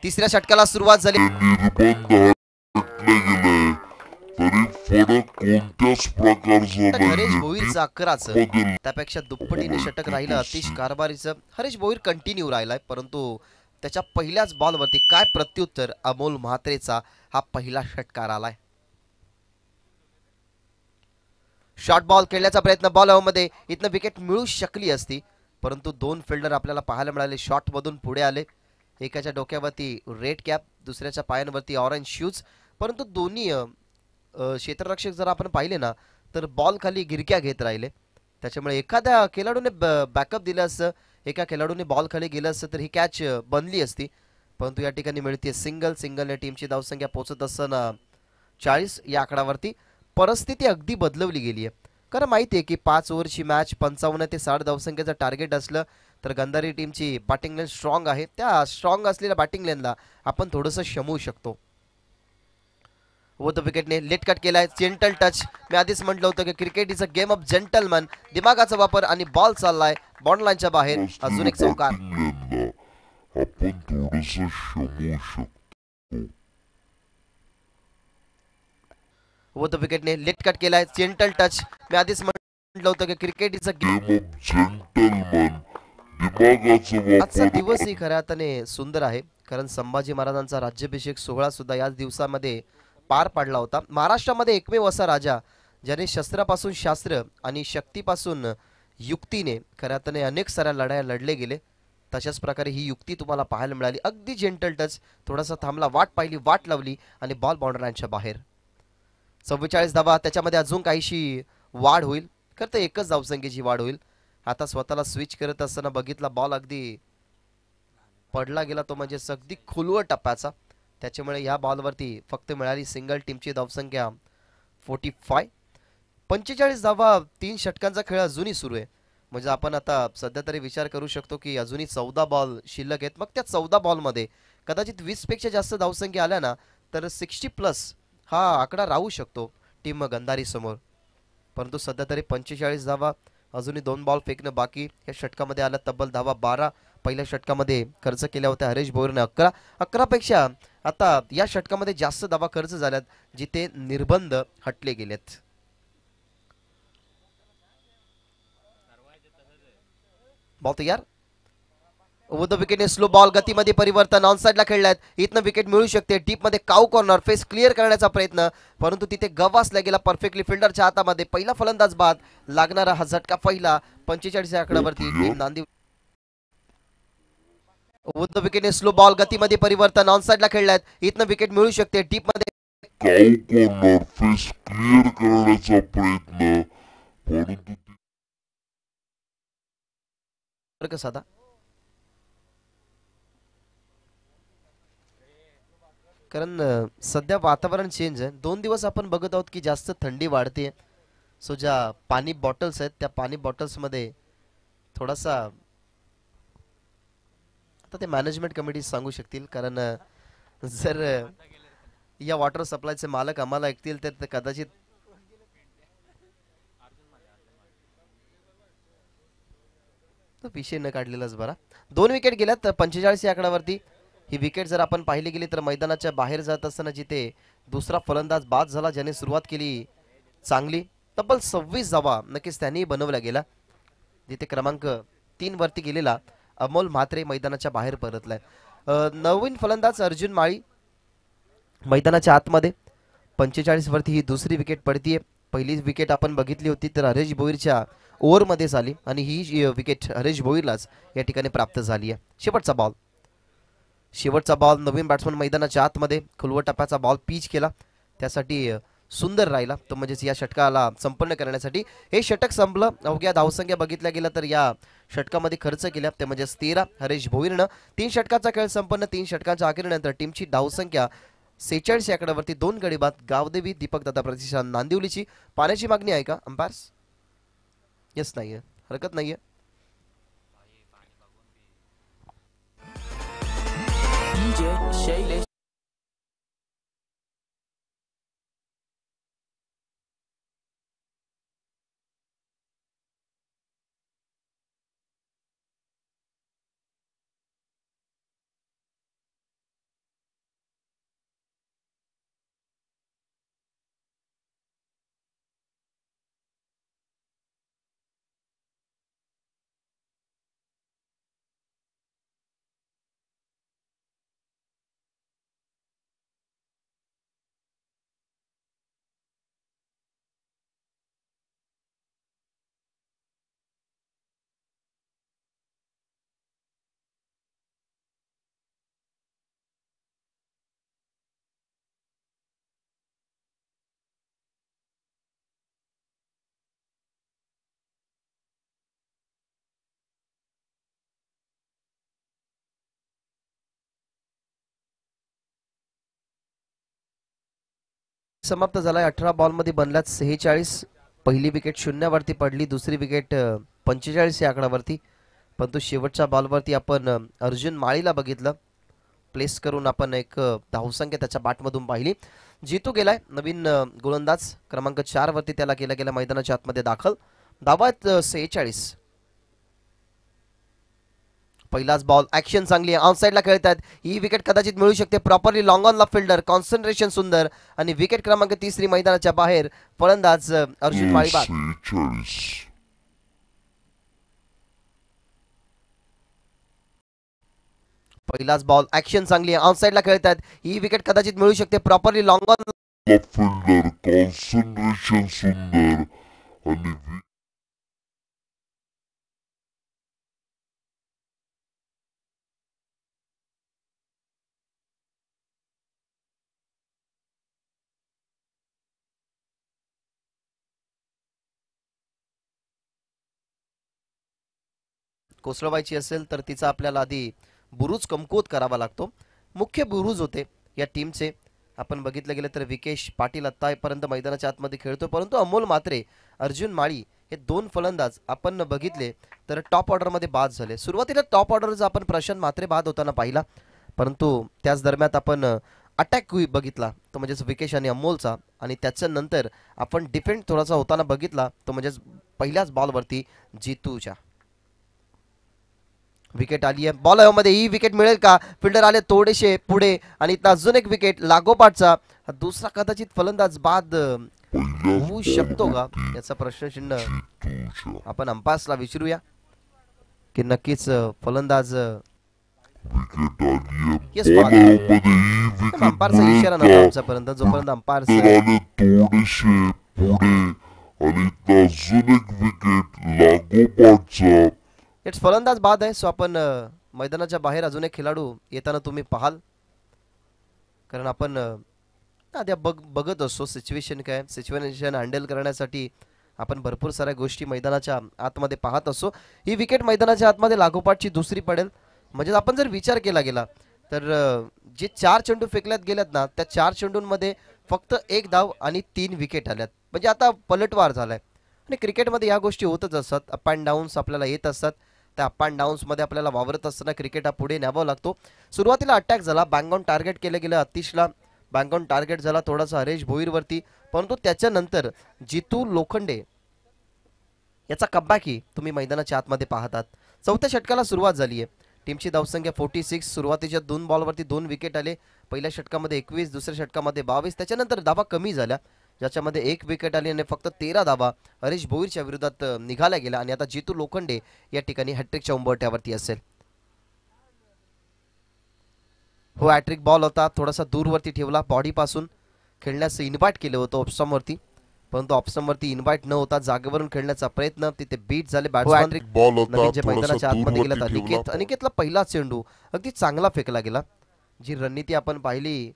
तिसऱ्या षटकाला सुरुवात झाली, हरेश भोईरचं 11चं त्यापेक्षा दुप्पटीने षटक राहिलं अतिश कारभारीचं. हरेश भोईर कंटिन्यू राहिलाय, परंतु त्याच्या पहिल्याच बॉलवरती काय प्रत्युत्तर अमोल म्हात्रेचा हा पहिला षटकार आलाय. शॉर्ट बॉल खेळण्याचा प्रयत्न बॉल मध्ये इथनं विकेट मिळू शकली असती, परंतु 2 फिल्डर आपल्याला पाहायला मिळाले शॉट मधून पुढे आले. एकाच्या डोक्यावरती रेड कॅप, दुसऱ्याच्या पायांवरती ऑरेंज शूज, परंतु दोन्ही क्षेत्ररक्षक जर आपण पाहिले ना तर बॉल खाली गिरक्या घेत राहिले. त्याच्यामुळे एखाद्या खेळाडूने बॅकअप दिलं असतं, एका खेळाडूने बॉल खाली गेलं असतं तर ही कॅच बनली असती, परंतु या ठिकाणी मिळते सिंगल. सिंगलने टीमची धावसंख्या पोहोचत असताना 40 या आकडावरती. परिस्थिती अगदी बदलवली गेली आहे, कारण माहिती आहे की 5 ओव्हरची मॅच 55 ते 60 धावसंख्येचं टार्गेट असलं तर गंधारी टीमची बॅटिंग लेन स्ट्रॉंग आहे. त्या स्ट्रॉंग असलेल्या बॅटिंग लेनला आपण थोडंसं शमवू शकतो. व द विकेटने लेट कट केलाय, जेंटल टच. मी आधीच म्हटलं होतं की cricket is a game of gentleman. दिमागाचा वापर आणि बॉल चाललाय बॉन्ड लाईनच्या बाहेर. अजून एक चौकार. आपण थोडंसं शमवू शकतो. व द विकेटने लेट कट केलाय, जेंटल टच. मी आधीच म्हटलं होतं की cricket is a game of gentleman. दिमागाचा वापर. आजचा दिवसही खऱ्या अर्थाने सुंदर आहे, कारण संभाजी महाराजांचा राज्याभिषेक सोहळा सुद्धा याच दिवसामध्ये पार पडला होता. महाराष्ट्रामध्ये एकमेव असा राजा ज्याने शस्त्रापासून शास्त्र आणि शक्तीपासून युक्तीने खऱ्या अर्थाने अनेक साऱ्या लढाया लढले गेले. तशाच प्रकारे ही युक्ती तुम्हाला पाहायला मिळाली. अगदी जेंटल टच, थोडासा थांबला, वाट पाहिली, वाट लावली आणि बॉल बाउंड्रीच्या बाहेर. 44 धावा, त्याच्यामध्ये अजून काहीशी वाढ होईल, खरं तर एकच धावसंख्येची वाढ होईल. आता स्वतःला स्विच करत असताना बघितला बॉल अगदी पडला गेला, तो म्हणजे अगदी खोलवर टप्प्याचा. त्याच्यामुळे या बॉलवरती फक्त मिळाली सिंगल. टीमची धावसंख्या 45. 45 धावा, 3 षटकांचा खेळ अजूनही सुरू आहे. म्हणजे आपण आता सध्या तरी विचार करू शकतो की अजूनही 14 बॉल शिल्लक आहेत. मग त्या 14 बॉलमध्ये कदाचित 20 पेक्षा जास्त धावसंख्या आल्या ना तर 60+ हा आकडा राहू शकतो टीम गंधारी समोर. परंतु सध्या तरी 45 धावा, अजूनही 2 बॉल फेकणं बाकी. या षटकामध्ये आला तब्बल धावा 12. पहिल्या षटकामध्ये खर्च केल्या होत्या हरेश भोईरने 11 पेक्षा आता या षटकामध्ये जास्त धावा खर्च झाल्यात, जिथे निर्बंध हटले गेलेत. बॉल तयार. ओव्हर द विकेटने स्लो बॉल, गतीमध्ये परिवर्तन, ऑन साइडला खेळलायत. इथनं विकेट मिळू शकते. डीप मध्ये काऊ कॉर्नर, फेस क्लिअर करण्याचा प्रयत्न, परंतु तिथे गवासला गेला परफेक्टली फिल्डरच्या हातामध्ये. पहिला फलंदाज बाद, लागणारा हा झटका पहिला. 45 या आकड्यावरती टीम नांदिवली. ओव्हर द विकेटने स्लो बॉल, गतीमध्ये परिवर्तन, ऑन साइडला खेळलायत. इथनं विकेट मिळू शकते. डीप मध्ये काऊ कॉर्नर, फेस क्लिअर करण्याचा प्रयत्न, परंतु साधा. कारण सध्या वातावरण चेंज आहे. 2 दिवस आपण बघत आहोत की जास्त थंडी वाढते. सो ज्या पाणी बॉटल्स आहेत त्या पाणी बॉटल्स मध्ये थोडासा, आता ते मॅनेजमेंट कमिटी सांगू शकतील, कारण जर या वॉटर सप्लायचे मालक आम्हाला ऐकतील तर कदाचित विषय न काढलेलाच बरा. 2 विकेट गेल्यात 45 या आकड्यावरती. ही विकेट जर आपण पाहिली गेली तर मैदानाच्या बाहेर जात असताना जिथे दुसरा फलंदाज बाद झाला, ज्याने सुरुवात केली चांगली, तब्बल 26 धावा नक्कीच त्यांनी बनवल्या गेला. जिथे क्रमांक 3 वरती गेलेला अमोल म्हात्रे मैदानाच्या बाहेर परतलाय. नवीन फलंदाज अर्जुन माळी मैदानाच्या आतमध्ये. 45 वरती ही दुसरी विकेट पडतीये. पहिली विकेट आपण बघितली होती तर हरेश भोईरच्या ओव्हरमध्ये झाली आणि ही विकेट हरेश भोईरलाच या ठिकाणी प्राप्त झाली आहे. शेवटचा बॉल नवीन बॅट्समन मैदानाच्या आतमध्ये खुलवट टप्प्याचा बॉल पिच केला, त्यासाठी सुंदर राहिला तो, म्हणजेच या षटकाला संपन्न करण्यासाठी. हे षटक संपलं. अवघ्या धावसंख्या बघितल्या गेल्या तर या षटकामध्ये खर्च केल्या ते म्हणजेच 13 हरेश भोईरनं. 3 षटकाचा खेळ संपन्न. 3 षटकांच्या अखेरीनंतर टीमची धावसंख्या 46 या आकड्यावरती. 2 गडी बाद. गावदेवी दीपक दादा प्रतिष्ठान नांदिवलीची. पाण्याची मागणी आहे का अंपायर्स? यस, नाहीये, हरकत नाहीये. समाप्त झालाय. 18 बॉल मध्ये बनल्यात 46. पहिली विकेट 0 वरती पडली, दुसरी विकेट 45 या आकड्यावरती. परंतु शेवटच्या बॉलवरती आपण अर्जुन माळीला बघितलं, प्लेस करून आपण एक धावसंख्या त्याच्या बॅटमधून पाहिली. जितू गेलाय नवीन गोलंदाज क्रमांक 4 वरती, त्याला केला गेला मैदानाच्या आतमध्ये दाखल. धावा 46. पहिलाच बॉल, ऍक्शन चांगली आहे, ऑन साइडला खेळतात. ही विकेट कदाचित मिळू शकते. प्रॉपरली लॉंग ऑन ला फिल्डर, कॉन्सन्ट्रेशन सुंदर, आणि विकेट क्रमांक 3 मैदानाच्या बाहेर. फलंदाज अर्जुन माळी बाद. पहिलाच बॉल, ऍक्शन चांगली आहे, ऑन साइडला खेळतात. ही विकेट कदाचित मिळू शकते. Properly long on fielder, concentration सुंदर, आणि कोसळवायची असेल तर तिचा आपल्याला आधी बुरुज कमकुवत करावा लागतो. मुख्य बुरुज होते या टीमचे. आपण बघितलं गेलं तर विकेश पाटील आतापर्यंत मैदानाच्या आतमध्ये खेळतो, परंतु अमोल म्हात्रे, अर्जुन माळी हे 2 फलंदाज आपण बघितले तर टॉप ऑर्डरमध्ये बाद झाले. सुरुवातीला टॉप ऑर्डरचा आपण प्रशांत म्हात्रे बाद होताना पाहिला, परंतु त्याच दरम्यान आपण अटॅक बघितला तो म्हणजेच विकेश आणि अमोलचा, आणि त्याच्यानंतर आपण डिफेंड थोडासा होताना बघितला तो म्हणजेच पहिल्याच बॉलवरती जितूच्या. विकेट आली आहे. बॉल मध्ये ही विकेट मिळेल का? फिल्डर आले थोडेसे पुढे आणि इथं अजून एक विकेट लागोपाठचा. दुसरा कदाचित फलंदाज बाद होऊ शकतो का याचा प्रश्नचिन्ह आपण अंपायर्सला विचारूया की नक्कीच फलंदाज येस अंपायरचा इशारा नव्हता आमच्यापर्यंत, जोपर्यंत अंपायर थोडेसे पुढे आणि अजून एक विकेट लागोपाठचा. इट्स फलंदाज बाद आहे. सो आपण मैदानाच्या बाहेर अजून एक खेळाडू येताना तुम्ही पाहाल, कारण आपण आधी बघत असतो सिच्युएशन काय, सिच्युएशन हँडल करण्यासाठी आपण भरपूर साऱ्या गोष्टी मैदानाच्या आतमध्ये पाहत असतो. ही विकेट मैदानाच्या आतमध्ये लागोपाठची दुसरी पडेल. म्हणजे आपण जर विचार केला गेला तर जे 4 चेंडू फेकल्यात गेल्यात ना, त्या 4 चेंडूंमध्ये फक्त 1 धाव आणि 3 विकेट आल्यात. म्हणजे आता पलटवार झालाय. आणि क्रिकेटमध्ये या गोष्टी होतच असतात. अप अँड डाऊन्स आपल्याला येत असतात. त्या अप अँड डाऊन्समध्ये आपल्याला वावरत असताना क्रिकेट हा पुढे न्यावा लागतो. सुरुवातीला अटॅक झाला, बँग ऑन टार्गेट केलं गेलं आतिशला, बँग ऑन टार्गेट झाला थोडासा हरेश भोईरवरती, परंतु त्याच्यानंतर जितू लोखंडे याचा कमबॅकही तुम्ही मैदानाच्या आतमध्ये पाहतात. चौथ्या षटकाला सुरुवात झाली आहे. टीमची धावसंख्या 46. सुरुवातीच्या 2 बॉलवरती 2 विकेट आले. पहिल्या षटकामध्ये 21, दुसऱ्या षटकामध्ये 22. त्याच्यानंतर धावा कमी झाल्या, ज्याच्यामध्ये 1 विकेट आली आणि फक्त 13 धावा हरीश भोईरच्या विरोधात निघाल्या गेल्या. आणि आता जितू लोखंडे या ठिकाणी हॅट्रिकच्या उंबरठ्यावरती असेल. हो, हॅट्रिक बॉल होता, थोडासा दूरवरती ठेवला, बॉडीपासून खेळण्याचं इन्व्हाइट केलं होतं ऑप्शनवरती, परंतु ऑप्शनवरती इन्व्हाइट न होता जागेवरून खेळण्याचा प्रयत्न, तिथे बीट झाले बॅट्समन. जे मैदानाच्या आतमध्ये गेला अनिकेतला पहिला चेंडू अगदी चांगला फेकला गेला. जी रणनीती आपण पाहिली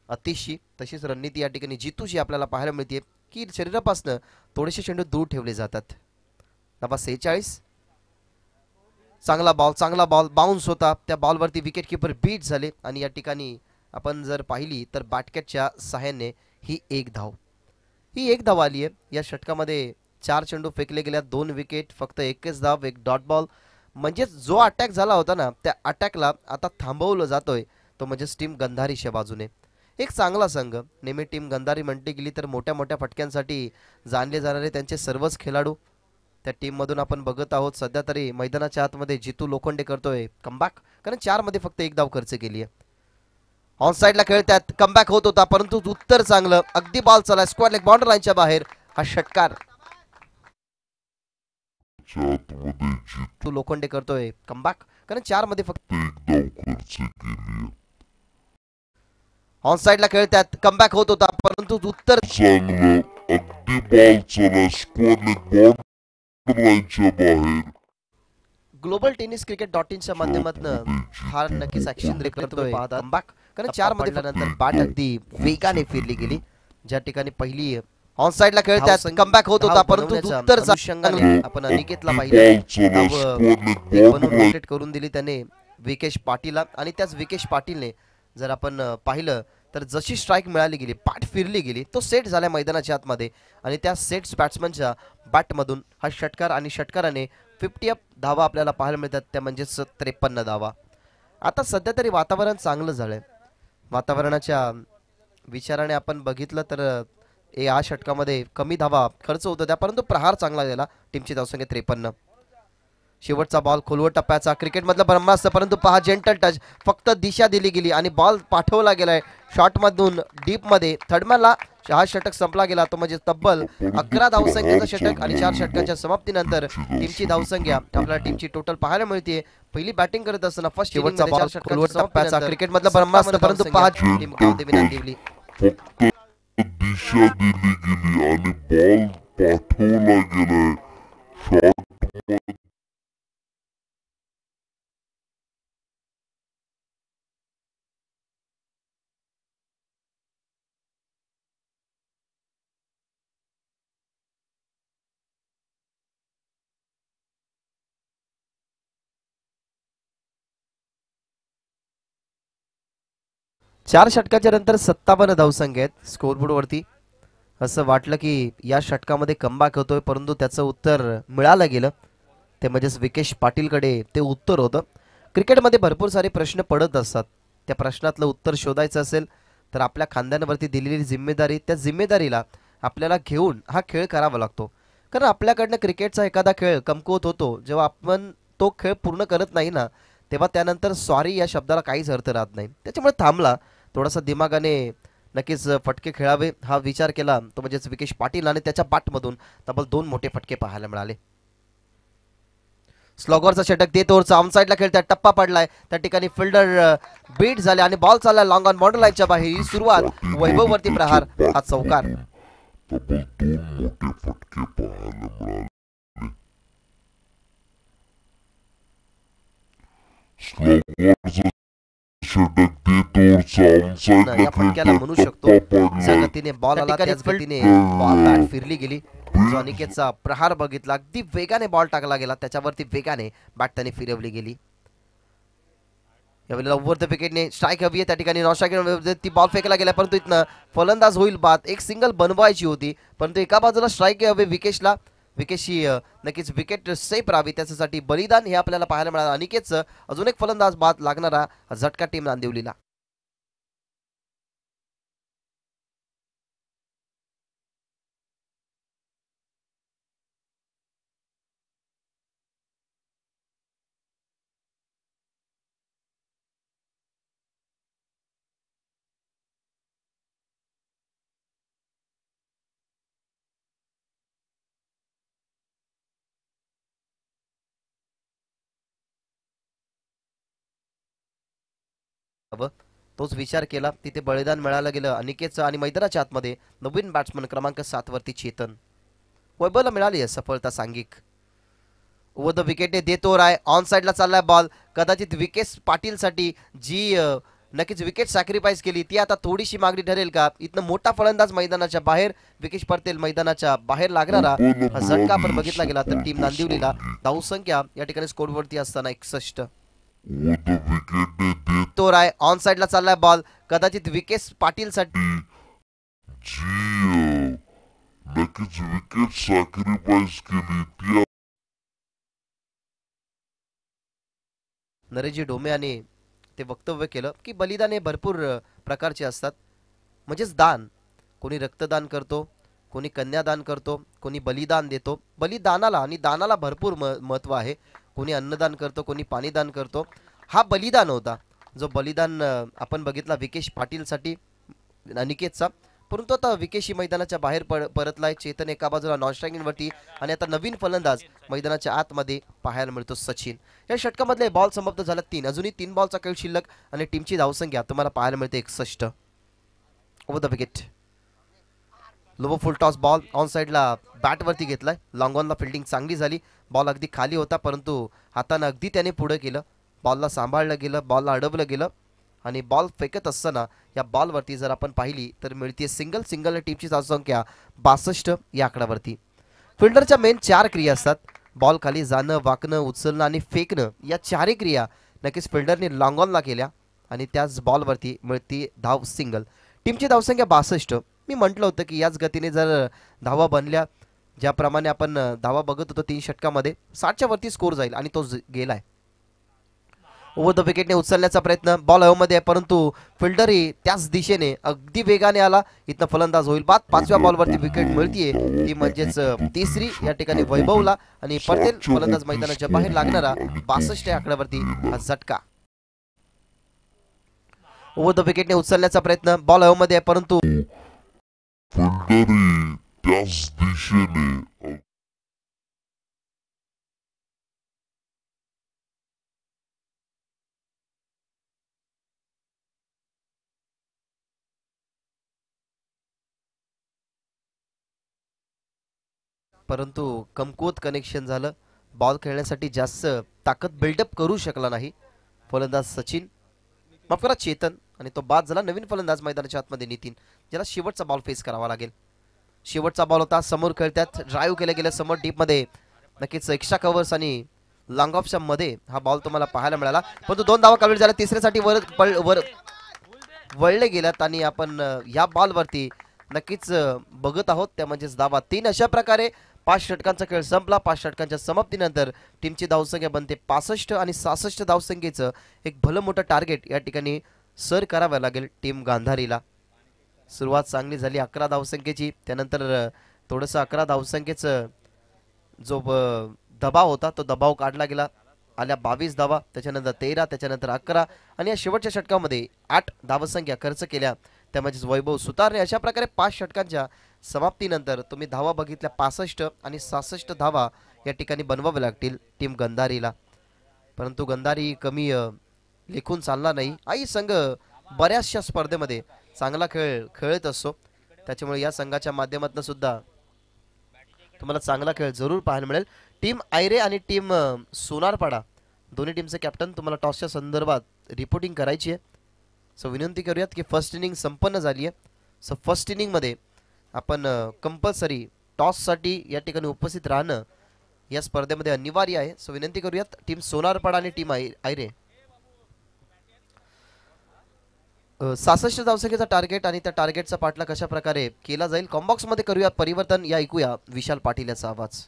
अतिशची, तशीच रणनीती या ठिकाणी जितूची आपल्याला पाहायला मिळते की शरीरापासून थोडेसे चेंडू दूर ठेवले जातात. नंबर 46 चांगला बॉल बाउन्स होता. त्या बॉलवरती विकेट किपर बीट झाले आणि या ठिकाणी आपण जर पाहिली तर बॅटकॅटच्या सहाय्याने ही 1 धाव आली आहे. या षटकामध्ये 4 चेंडू फेकले गेल्या, 2 विकेट, फक्त 1च धाव, 1 डॉट बॉल. म्हणजे जो अटॅक झाला होता ना, त्या अटॅकला आता थांबवलं जातोय, तो म्हणजे टीम गंधारीच्या बाजूने. एक चांगला संघ, नेहमी टीम गंधारी म्हटली गेली तर मोठ्या मोठ्या फटक्यांसाठी जाणले जाणारे त्यांचे सर्वच खेळाडू त्या टीममधून आपण बघत आहोत. सध्या तरी मैदानाच्या आतमध्ये जितू लोखंडे करतोय कमबॅक, कारण 4 मध्ये फक्त 1 धाव खर्च केली आहे. ऑन साइडला खेळतात, कमबॅक होत होता, परंतु उत्तर चांगलं, अगदी बॉल चालला स्क्वेअर लेग बाउंड्री लाईनच्या बाहेर. हा षटकार जितू लोखंडे करतोय कमबॅक, कारण 4 मध्ये फक्त 1 धाव खर्च केली. ऑन साइडला खेळतात, कमबॅक होत होता, परंतु उत्तर चांगलं, अगदी बॉल चालला स्क्वेअर लेग बाउंड्री लाईनच्या बाहेर. ग्लोबल टेनिस क्रिकेट .in च्या माध्यमातून हा नक्कीच ऍक्शन करतोय कमबॅक, कारण 4 मध्ये नंतर बॅट अगदी वेगाने फिरली गेली. ज्या ठिकाणी पहिली ऑन साइडला खेळतात, कमबॅक होत होता, परंतु उत्तर अनुषंगाने आपण अनिकेतला पाहिलं करून दिली त्याने विकेश पाटीलला. आणि त्याच विकेश पाटीलने जर आपण पाहिलं तर जशी स्ट्राईक मिळाली गेली, बॅट फिरली गेली, तो सेट झाला मैदानाच्या आतमध्ये आणि त्या सेट्स बॅट्समनच्या बॅटमधून हा षटकार आणि षटकाराने 50 धावा आपल्याला पाहायला मिळतात, त्या म्हणजेच 53 धावा. आता सध्या तरी वातावरण चांगलं झालंय. वातावरणाच्या विचाराने आपण बघितलं तर या षटकामध्ये कमी धावा खर्च होत होत्या, परंतु प्रहार चांगला गेला. टीमची धावसंख्या 53. शेवटचा बॉल खोलवर टप्प्याचा, क्रिकेटमधलं ब्रह्मास्त्र, परंतु पहा जेंटल टच, फक्त दिशा दिली गेली आणि बॉल पाठवला गेलाय शॉटमधून डीपमध्ये. थर्डमॅनला हा षटक संपला गेला, तो म्हणजे तब्बल 11 धावसंख्येचा षटक आणि 4 षटकांच्या समाप्तीनंतर टीमची धावसंख्या आपल्याला टीमची टोटल पाहायला मिळते. पहिली बॅटिंग करत असताना फर्स्ट शेवटचा बॉल खोलवर टप्प्याचा, क्रिकेटमधलं ब्रह्मास्त्र, परंतु पहा टीम विनंती दिली, फक्त दिशा दिली गेली आणि बॉल पाठवला गेलाय शॉट. 4 षटकाच्या नंतर 57 धावसंख्या आहेत स्कोरबोर्डवरती. असं वाटलं की या षटकामध्ये कमबॅक होतोय, परंतु त्याचं उत्तर मिळालं गेलं, ते म्हणजेच विकेश पाटीलकडे ते उत्तर होतं. क्रिकेटमध्ये भरपूर सारे प्रश्न पडत असतात, त्या प्रश्नातलं उत्तर शोधायचं असेल तर आपल्या खांद्यांवरती दिलेली जिम्मेदारी, त्या जिम्मेदारीला आपल्याला घेऊन हा खेळ करावा लागतो. कारण आपल्याकडनं क्रिकेटचा एखादा खेळ कमकुवत होतो जेव्हा आपण तो खेळ पूर्ण करत नाही ना, तेव्हा त्यानंतर सॉरी या शब्दाला काहीच अर्थ राहत नाही. त्याच्यामुळे थांबला, थोडासा दिमागाने नक्कीच फटके खेळावे हा विचार केला तो म्हणजेच विकेश पाटील, आणि त्याच्या बॅटमधून तब्बल 2 मोठे फटके पाहायला मिळाले. स्लॉगरचा षटक देत ओव्हरचा ऑन साईडला खेळतात, टप्पा पडलाय त्या ठिकाणी फिल्डर बीट झाले आणि बॉल चाललाय लॉंग ऑन बॉर्डर लाईनच्या बाहेर. ही सुरुवात, वैभव वरती प्रहार, हा चौकार. तब्बल 2 मोठे फटके पाहायला मिळाले. स्लॉगरचा षटक देत ओव्हरचा ऑन साईडला या फटक्याला म्हणू खेळतात, शकतो टप्पा ज्या पडलाय. गतीने बॉल आला त्याच गतीने बॉल बॅट फिरली गेली. जो अनिकेतचा प्रहार बघितला, अगदी वेगाने बॉल टाकला गेला, त्याच्यावरती वेगाने बॅट त्याने फिरवली गेली. यावेळेला ओव्हर द विकेटने स्ट्राईक हवी आहे त्या ठिकाणी, नॉन स्ट्राईक ती बॉल फेकला गेला, परंतु इथनं फलंदाज होईल बाद. एक सिंगल बनवायची होती, परंतु एका बाजूला स्ट्राईक हवे विकेशला. विकेशची नक्कीच विकेट सेफ राहावी त्याच्यासाठी बलिदान हे आपल्याला पाहायला मिळालं. अनिकेतचं अजून एक फलंदाज बाद लागणारा झटका टीम नांदिवलीला. तोच विचार केला, तिथे बलिदान मिळालं गेलं अनिकेतचं. आणि मैदानाच्या आतमध्ये नवीन बॅट्समन क्रमांक 7 वरती चेतन. वैभवला मिळाली आहे सफलता सांघिक. ओव्हर द विकेटने देतो राय, ऑन साईडला चाललाय बॉल. कदाचित विकेश पाटीलसाठी जी नक्कीच विकेट सॅक्रिफाईस केली ती आता थोडीशी मागणी ठरेल का. इथनं मोठा फलंदाज मैदानाच्या बाहेर, विकेश पटेल मैदानाच्या बाहेर लागणारा हा झटका आपण बघितला गेला तर टीम नांदिवलीला धावसंख्या या ठिकाणी स्कोरवरती असताना 61. तो राय, ऑन साईडला चाललाय बॉल. कदाचित विकेश पाटीलसाठी नक्कीच विकेट सॅक्रिफाईस केली ती. नरेशजी ढोमे यांनी ते वक्तव्य केलं की बलिदान हे भरपूर प्रकारचे असतात, म्हणजेच दान. कोणी रक्तदान करतो, कोणी कन्यादान करतो, कोणी बलिदान देतो. बलिदानाला आणि दानाला भरपूर महत्त्व आहे. कोणी अन्नदान करतो, कोणी पाणीदान करतो. हा बलिदान होता, जो बलिदान आपण बघितला विकेश पाटीलसाठी अनिकेतचा. परंतु आता विकेशी मैदानाच्या बाहेर परतलाय. चेतन एका बाजूला नॉन स्ट्रायकिंगवरती, आणि आता नवीन फलंदाज मैदानाच्या आतमध्ये पाहायला मिळतो सचिन. या षटकामधले बॉल समाप्त झाला 3. अजूनही 3 बॉलचा खेळ शिल्लक आणि टीमची धावसंख्या तुम्हाला पाहायला मिळते 61. Over the wicket, low full toss ball on साईडला बॅटवरती घेतलाय. लॉंग ऑनला फिल्डिंग चांगली झाली. बॉल अगदी खाली होता, परंतु हातानं अगदी त्याने पुढे केलं. बॉलला सांभाळलं गेलं, बॉलला अडवलं गेलं, आणि बॉल फेकत असताना या बॉलवरती जर आपण पाहिली तर मिळते सिंगल टीमची धावसंख्या 62 या आकड्यावरती. फिल्डरच्या मेन 4 क्रिया असतात: बॉल खाली जाणं, वाकणं, उचलणं आणि फेकणं. या 4ही क्रिया नक्कीच फिल्डरने लॉंग ऑनला केल्या, आणि त्याच बॉलवरती मिळते धाव सिंगल. टीमची धावसंख्या 62. मी म्हटलं होतं की याच गतीने जर धावा बनल्या, ज्याप्रमाणे आपण धावा बघत होतो 3 षटकामध्ये, 60च्या वरती स्कोर जाईल, आणि तो गेलाय. ओव्हर द विकेटने उचलण्याचा प्रयत्न, बॉल हवेमध्ये आहे, परंतु फिल्डरही त्याच दिशेने अगदी वेगाने आला. इथनं फलंदाज होईल बाद. 5व्या बॉलवरती विकेट मिळतीये, ती म्हणजेच 3री या ठिकाणी वैभवला. आणि पटेल फलंदाज मैदानाच्या बाहेर लागणारा 62 या आकड्यावरती हा झटका. ओव्हर द विकेटने उचलण्याचा प्रयत्न, बॉल हवेमध्ये आहे, परंतु फिल्डरही त्याच दिशेने परंतु कमकुवत कनेक्शन झालं. बॉल खेळण्यासाठी जास्त ताकद बिल्डअप करू शकला नाही फलंदाज सचिन, माफ करा चेतन, आणि तो बाद झाला. नवीन फलंदाज मैदानाच्या आतमध्ये नितीन, ज्याला शेवटचा बॉल फेस करावा लागेल. शेवटचा बॉल होता, समोर खेळतात, ड्राईव्ह केलं गेलं समोर डीपमध्ये. नक्कीच एक्स्ट्रा कव्हर्स आणि लॉंग ऑफच्या मध्ये हा बॉल तुम्हाला पाहायला मिळाला, परंतु 2 धावा कव्हर झाल्या. तिसऱ्यासाठी वर वळले गेल्यात, आणि आपण या बॉलवरती नक्कीच बघत आहोत त्या म्हणजेच धावा 3. अशा प्रकारे 5 षटकांचा खेळ संपला. 5 षटकांच्या समाप्तीनंतर टीमची धावसंख्या बनते 65, आणि 66 धावसंख्येचं एक भलं मोठं टार्गेट या ठिकाणी सर करावं लागेल टीम गांधारीला. सुरुवात चांगली झाली 11 धावसंख्येची, त्यानंतर थोडंसं 11 धावसंख्येचं जो दबाव होता तो दबाव काढला गेला. आल्या 22 धावा, त्याच्यानंतर 13, त्याच्यानंतर 11 आणि या शेवटच्या षटकामध्ये 8 धावसंख्या खर्च केल्या, त्यामध्येच वैभव सुतारने. अशा प्रकारे 5 षटकांच्या समाप्तीनंतर तुम्ही धावा बघितल्या 65 आणि 66 धावा या ठिकाणी बनवाव्या लागतील टीम गंधारीला. परंतु गंधारी कमी लेखून चालणार नाही. आई संघ बऱ्याचशा स्पर्धेमध्ये चांगला खेळ खेळत असतो, त्याच्यामुळे या संघाच्या माध्यमातून सुद्धा तुम्हाला चांगला खेळ जरूर पाहायला मिळेल. टीम आयरे आणि टीम सोनारपाडा दोन्ही टीमचे कॅप्टन तुम्हाला टॉसच्या संदर्भात रिपोर्टिंग करायची आहे. सो विनंती करूयात की फर्स्ट इनिंग संपन्न झाली आहे. सो फर्स्ट इनिंगमध्ये आपण कंपल्सरी टॉससाठी या ठिकाणी उपस्थित राहणं या स्पर्धेमध्ये अनिवार्य आहे. सो विनंती करूयात टीम सोनारपाडा आणि टीम आयरे 66 धावसंख्येचा टार्गेट आणि त्या टार्गेटचा पाठला कशा प्रकारे केला जाईल कॉम्बॉक्समध्ये करूया परिवर्तन. या ऐकूया विशाल पाटील याचा आवाज.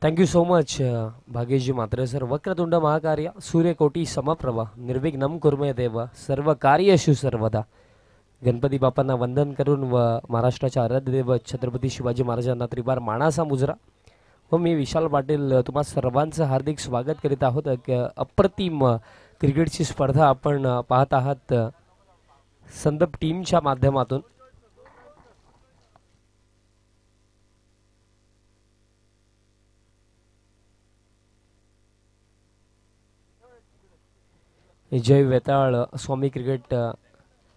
थँक्यू सो मच भाग्यजी मात्रे सर. वक्रतुंड महाकार्य सूर्यकोटी समप्रभा निर्विघ्नं कुर्मे देव सर्व कार्येषु सर्वदा. गणपती बाप्पांना वंदन करून व महाराष्ट्राच्या आराध्य देव छत्रपती शिवाजी महाराजांना त्रिवार मानाचा मुजरा व मी विशाल पाटील तुम्हा सर्वांचं हार्दिक स्वागत करीत आहोत. अप्रतिम क्रिकेटची स्पर्धा आपण पाहत आहात संदप टीमच्या माध्यमातून. जय वेताळ स्वामी क्रिकेट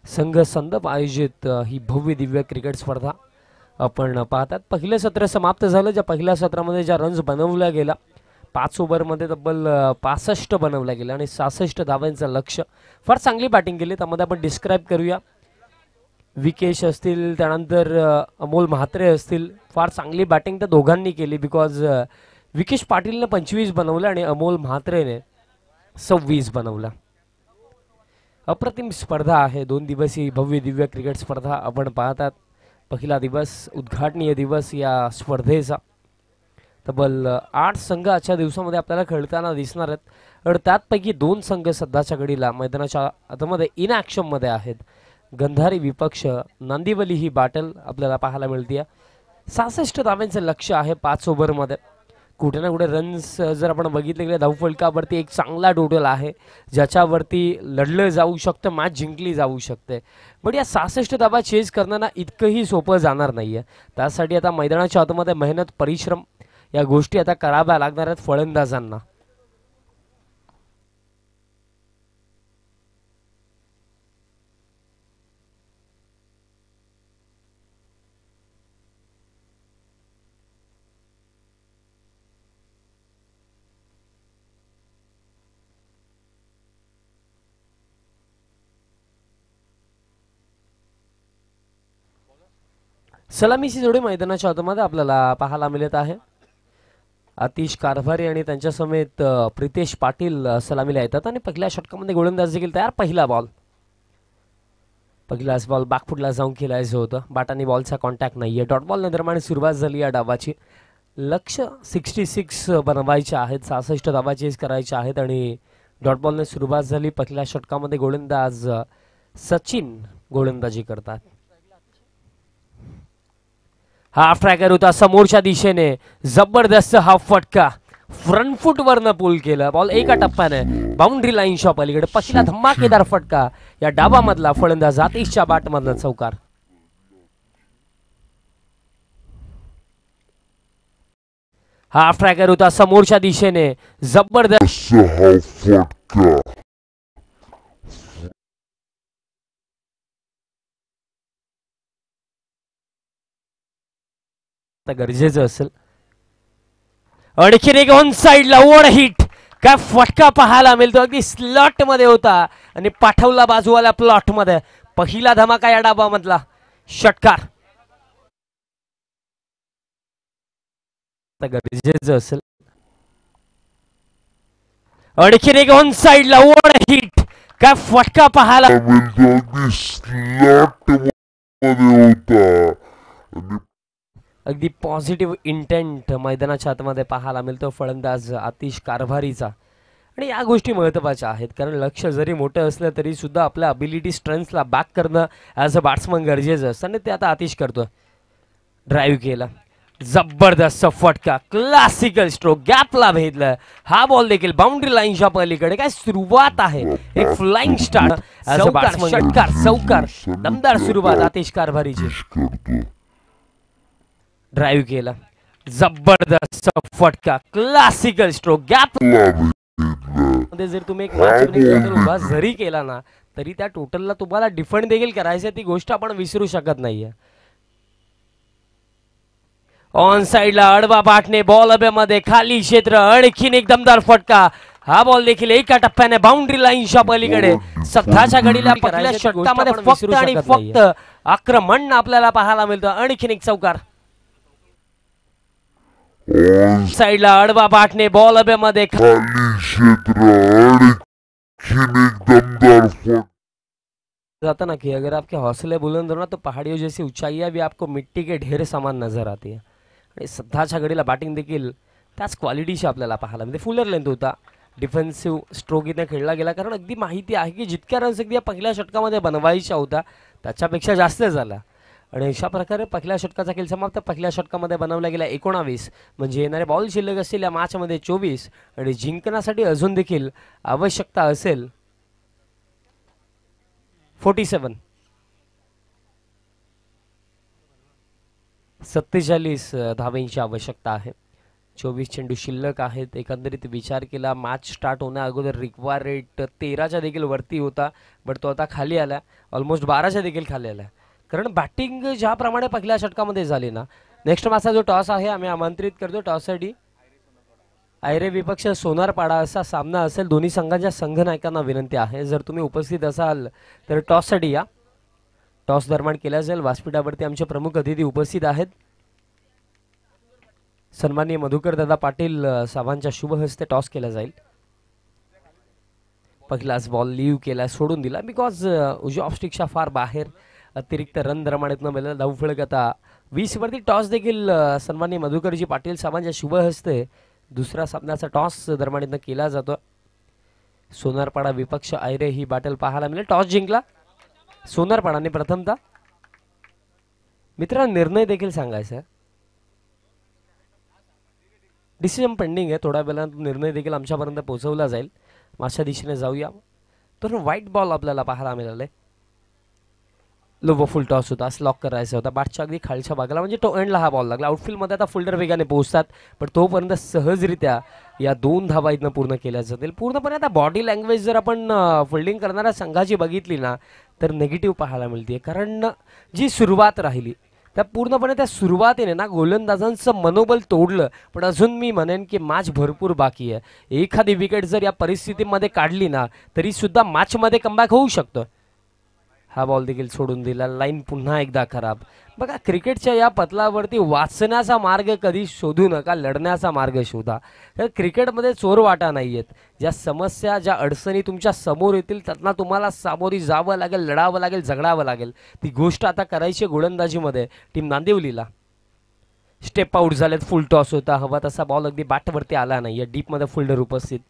संघ संदप आयोजित ही भव्य दिव्य क्रिकेट स्पर्धा आपण पाहतात. पहिलं सत्र समाप्त झालं. ज्या पहिल्या सत्रामध्ये ज्या रन्स बनवल्या गेला 5 ओव्हरमध्ये तब्बल 65 बनवल्या गेल्या आणि 66 धावांचं लक्ष्य. फार चांगली बॅटिंग केली. त्यामध्ये आपण डिस्क्राईब करूया. विकेश असतील, त्यानंतर अमोल म्हात्रे असतील, फार चांगली बॅटिंग त्या दोघांनी केली. बिकॉज विकेश पाटीलने 25 बनवलं आणि अमोल म्हात्रेने 26 बनवलं. अप्रतिम स्पर्धा आहे. 2 दिवसीय भव्य दिव्य क्रिकेट स्पर्धा आपण पाहतात. पहिला दिवस उद्घाटनीय दिवस या स्पर्धेचा. तब्बल 8 संघ आजच्या दिवसामध्ये आपल्याला खेळताना दिसणार आहेत. तर त्यापैकी 2 संघ सध्याच्या घडीला मैदानाच्या आतमध्ये इन ॲक्शनमध्ये आहेत. गंधारी विपक्ष नांदिवली ही बॅटल आपल्याला पाहायला मिळते. 66 धावांचं लक्ष्य आहे 5 ओव्हरमध्ये. कुठे ना कुठे रन्स जर आपण बघितले गेले धावफलकावरती एक चांगला टोटल आहे ज्याच्यावरती लढलं जाऊ शकतं, मॅच जिंकली जाऊ शकते. बट या 66 धावा चेज करताना इतकंही सोपं जाणार नाही आहे. त्यासाठी आता मैदानाच्या आतमध्ये मेहनत, परिश्रम या गोष्टी आता कराव्या लागणार आहेत फलंदाजांना. सलामीची जोडी मैदानाच्या आतमध्ये आपल्याला पाहायला मिळत आहे. आतिश कारभारी आणि त्यांच्या समेत प्रितेश पाटील सलामीला येतात आणि पहिल्या षटकामध्ये गोलंदाज देखील तयार. पहिलाच बॉल बॅकफुटला जाऊन खेळायचं होतं. बाटानी बॉलचा कॉन्टॅक्ट नाहीये. डॉट बॉल निर्माण सुरुवात झाली या डावाची. लक्ष्य 66 बनवायचे आहेत, 66 धावा चेज करायच्या आहेत आणि डॉट बॉलने सुरुवात झाली. पहिल्या षटकामध्ये गोलंदाज सचिन गोलंदाजी करतात. हाफ ट्रॅकर होता समोरच्या दिशेने. जबरदस्त हाफ फटका फ्रंट फुट वरनं पुल केलं. बॉल एका टप्प्याने बाउंड्री लाईनच्या पलीकडे. पहिला धमाकेदार फटका या डावामधला फलंदाज आतिशच्या बॅटमधला चौकार. हाफ ट्रॅकर होता समोरच्या दिशेने जबरदस्त हा फटका गरजेचं असेल. आणखीन एक ऑन साइडला ओढ हिट, काय फटका पाहायला मिळतो. अगदी स्लॉट मध्ये होता आणि पाठवला बाजूवाल्या प्लॉट मध्ये. पहिला धमाका या डाबामधला षटकार गरजेचं असेल. आणखीन एक ऑन साइडला ओढ हिट, काय फटका पाहायला अगदी स्लॉट मध्ये होता. अगदी पॉझिटिव्ह इंटेंट मैदानाच्या आतमध्ये पाहायला मिळतो फलंदाज आतिश कारभारीचा. आणि या गोष्टी महत्त्वाच्या आहेत कारण लक्ष जरी मोठं असलं तरी सुद्धा आपल्या अबिलिटी स्ट्रेंथला बॅक करणं ॲज अ बॅट्समन गरजेचं असतं आणि ते आता आतिश करतो. ड्राईव्ह केला, जबरदस्त फटका, क्लासिकल स्ट्रोक, गॅपला भेदलं. हा बॉल देखील बाउंड्री लाईनच्या पलीकडे. काय सुरुवात आहे, एक flying start as a batsman. षटकार, चौकार, दमदार सुरुवात आतिश कारभारीची. ड्राईव्ह केला, जबरदस्त फटका, क्लासिकल स्ट्रोक, गॅप मध्ये जर तुम्ही एक मॅच टोटल उभा जरी केला ना तरी त्या टोटलला तुम्हाला डिफेंड देखील करायचं, ती गोष्ट आपण विसरू शकत नाहीये. ऑन साइडला आडवा बाटणे बॉल मध्ये खाली क्षेत्र, आणखीन एक दमदार फटका. हा बॉल देखील एका टप्प्याने बाउंड्री लाईनच्या पलीकडे. सध्याच्या घडीला पहिल्या षटकामध्ये फक्त आणि फक्त आक्रमण आपल्याला पाहायला मिळतं. आणखीन एक चौकार. साइडला आडवा बाटणे बॉल मध्ये खाली क्षेत्र, आणखीन एक दमदार फटका. जाता ना कि अगर आपके हौसले बुलंद हो ना तो पहाड़ियों जैसी ऊंचाइयां भी आपको मिट्टी के ढेर समान नजर आती है. आणि सध्याच्या घडीला बॅटिंग देखील त्याच क्वालिटीची आपल्याला पाहायला म्हणजे फुलर लेंथ होता. डिफेन्सिव्ह स्ट्रोक इथे खेळला गेला कारण अगदी माहिती आहे की जितक्या रन्स अगदी पहिल्या षटकामध्ये बनवायच्या होता त्याच्यापेक्षा जास्त झाला. आणि अशा प्रकारे पहिल्या षटकाचा खेळ समाप्त. पहिल्या षटकामध्ये बनवला गेला 19 म्हणजे येणारे बॉल शिल्लक असतील या मॅचमध्ये 24 आणि जिंकण्यासाठी अजून देखील आवश्यकता असेल 47. 47 धावेंची आवश्यकता आहे. 24 चेंडू शिल्लक आहेत. एकंदरीत विचार केला मॅच स्टार्ट होण्या अगोदर रिक्वायर रेट 13च्या देखील वरती होता बट तो आता खाली आला, ऑलमोस्ट 12च्या देखील खाली आला. कारण बॅटिंग ज्याप्रमाणे पहिल्या षटकामध्ये झाली ना. नेक्स्ट मॅचचा जो टॉस आहे आम्ही आमंत्रित करतो टॉससाठी आयरे विपक्ष सोनारपाडा असा सामना असेल. दोन्ही संघांच्या संघनायकांना विनंती आहे जर तुम्ही उपस्थित असाल तर टॉससाठी या. टॉस दरम्यान केला जाईल. व्यासपीठावरती आमचे प्रमुख अतिथी उपस्थित आहेत. सन्माननीय मधुकर दादा पाटील साहेबांच्या शुभ हस्ते टॉस केला जाईल. पहिलाच बॉल लीव केला, सोडून दिला बिकॉज उजव्या ऑफस्टिकच्या फार बाहेर अतिरिक्त रन दरम्यान मिळाला. धावफलक आता 20 वरती. टॉस देखील सन्माननीय मधुकरजी पाटील साहेबांच्या शुभ हस्ते दुसऱ्या सामन्याचा टॉस दरम्यान केला जातो. सोनारपाडा विपक्ष आयरे ही बॅटल पाहायला मिळेल. टॉस जिंकला सोनारपाडाने प्रथमतः. मित्रांनो निर्णय देखील सांगायचा, डिसिजन पेंडिंग आहे. थोड्या वेळात निर्णय देखील आमच्यापर्यंत पोहोचवला जाईल. मागच्या दिशेने जाऊया. तर व्हाईट बॉल आपल्याला पाहायला मिळाले. लो फुल टॉस होता, स्लॉक करायचा होता बॅटच्या अगदी खालच्या भागाला म्हणजे तो एंडला हा बॉल लागला. आउटफील्डमध्ये आता फोल्डर वेगाने पोहोचतात पण तोपर्यंत सहजरित्या या 2 धावा इथनं पूर्ण केल्या जातील. पूर्णपणे आता बॉडी लँग्वेज जर आपण फिल्डिंग करणाऱ्या संघाची बघितली ना तर निगेटिव्ह पाहायला मिळते. कारण जी सुरुवात राहिली त्या पूर्णपणे त्या सुरुवातीने ना गोलंदाजांचं मनोबल तोडलं. पण अजून मी म्हणेन की मॅच भरपूर बाकी आहे. एखादी विकेट जर या परिस्थितीमध्ये काढली ना तरी सुद्धा मॅचमध्ये कमबॅक होऊ शकतं. हा बॉल देखील सोडून दिला. लाईन पुन्हा एकदा खराब. बघा क्रिकेटच्या या पतलावरती वाचण्याचा मार्ग कधी शोधू नका, लढण्याचा मार्ग शोधा. तर क्रिकेटमध्ये चोरवाटा नाही आहेत. ज्या समस्या ज्या अडचणी तुमच्या समोर येतील त्यांना तुम्हाला सामोरी जावं लागेल, लढावं लागेल, झगडावं लागेल. ती गोष्ट आता करायची गोलंदाजीमध्ये टीम नांदिवलीला. स्टेप आउट झालेत. फुल टॉस होता, हवा तसा बॉल अगदी बॅटवरती आला नाही. डीपमध्ये फिल्डर उपस्थित.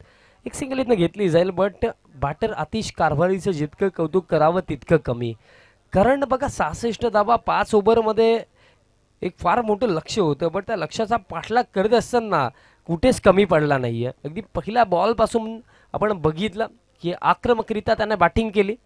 एक सिंगल इथनं घेतली जाईल बट बॅटर आतिश कारभारीचं जितकं कौतुक करावं तितकं कमी. कारण बघा 66 धावा 5 ओव्हरमध्ये एक फार मोठं लक्ष होतं बट त्या लक्ष्याचा पाठलाग करत असताना कुठेच कमी पडला नाही आहे. अगदी पहिल्या बॉलपासून आपण बघितलं की आक्रमकरित्या त्याने बॅटिंग केली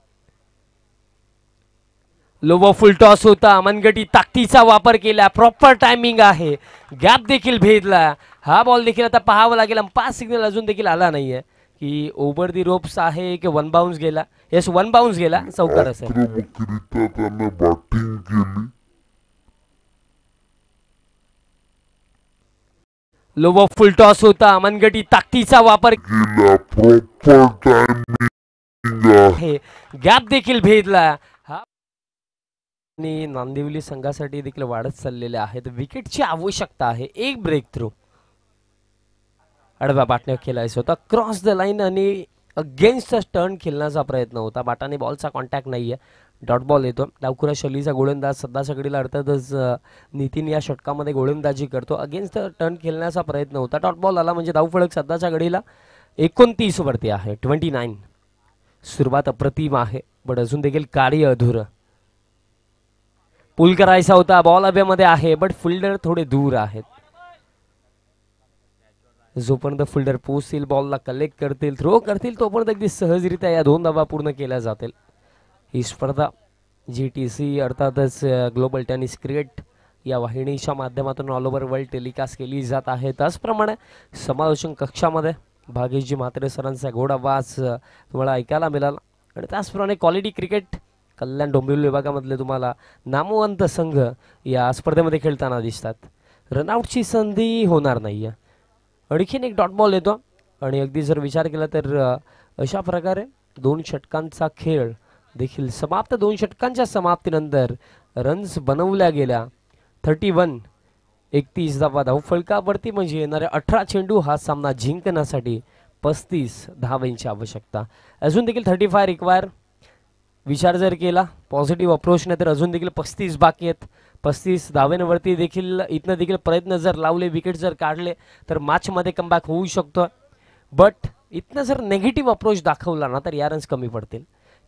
लो फुल टॉस होता, मनगटी ताकदीचा वापर केला, प्रॉपर टायमिंग आहे, गॅप देखील भेदला. हा बॉल देखील आता पाहावा लागेल, पास सिग्नल अजून देखील आला नाहीये की ओव्हर दी रोप्स आहे की वन बाउन्स गेला. येस, वन बाउन्स गेला, चौकार असेल. आक्रमकरित्या त्याने बॅटिंग केली. लो फुल टॉस होता, मनगटी ताकदीचा वापर केला, प्रॉपर टायमिंग आहे, गॅप देखील भेदला. हा आणि नांदिवली संघासाठी देखील वाढत चाललेले आहेत. विकेटची आवश्यकता आहे, एक ब्रेक थ्रू. आडव्या बाटण्या खेळायचं होता, क्रॉस द लाईन आणि अगेन्स्ट टर्न खेळण्याचा प्रयत्न होता. बाटाने बॉलचा कॉन्टॅक्ट नाहीये, डॉट बॉल येतो. डावखुरा शैलीचा गोलंदाज सध्याच्या घडीला अर्थातच नितीन या षटकामध्ये गोलंदाजी करतो. अगेन्स्ट टर्न खेळण्याचा प्रयत्न होता, डॉट बॉल आला म्हणजे धावफलक सध्याच्या घडीला 29 वरती आहे, 29. सुरुवात अप्रतिम आहे, पण अजून देखील कार्य अधुरं. पुल करायचा होता, बॉल हवेमध्ये आहे, बट फिल्डर थोडे दूर आहेत. जोपर्यंत फिल्डर पोहोचतील, बॉलला कलेक्ट करतील, थ्रो करतील, तोपर्यंत अगदी सहजरित्या या 2 धावा पूर्ण केल्या जातील. ही स्पर्धा GTC अर्थातच ग्लोबल टेनिस क्रिकेट या वाहिनीच्या माध्यमातून ऑल ओव्हर वर्ल्ड टेलिकास्ट केली जात आहे. त्याचप्रमाणे समालोचन कक्षामध्ये भागेशजी म्हात्रे सरांचा गोड आवाज तुम्हाला ऐकायला मिळाला. आणि त्याचप्रमाणे क्वालिटी क्रिकेट कल्याण डोंबिवली विभागामधले तुम्हाला नामवंत संघ या स्पर्धेमध्ये खेळताना दिसतात. रनआउटची संधी होणार नाही आहे. आणखीन एक डॉट बॉल येतो आणि अगदी जर विचार केला तर अशा प्रकारे 2 षटकांचा खेळ देखील समाप्त. 2 षटकांच्या समाप्तीनंतर रन्स बनवल्या गेल्या 31. 31 धावा धावफलकावरती म्हणजे येणारे 18 चेंडू हा सामना जिंकण्यासाठी 35 धावांची आवश्यकता. अजून देखील 35 रिक्वायर. विचार जर केला पॉझिटिव्ह अप्रोचने तर अजून देखील 35 बाकी आहेत. 35 धावांवरती देखील इथनं देखील प्रयत्न जर लावले, विकेट जर काढले तर मॅचमध्ये कमबॅक होऊ शकतो. बट इथनं जर नेगेटिव्ह अप्रोच दाखवला ना तर या रन्स कमी पडतील.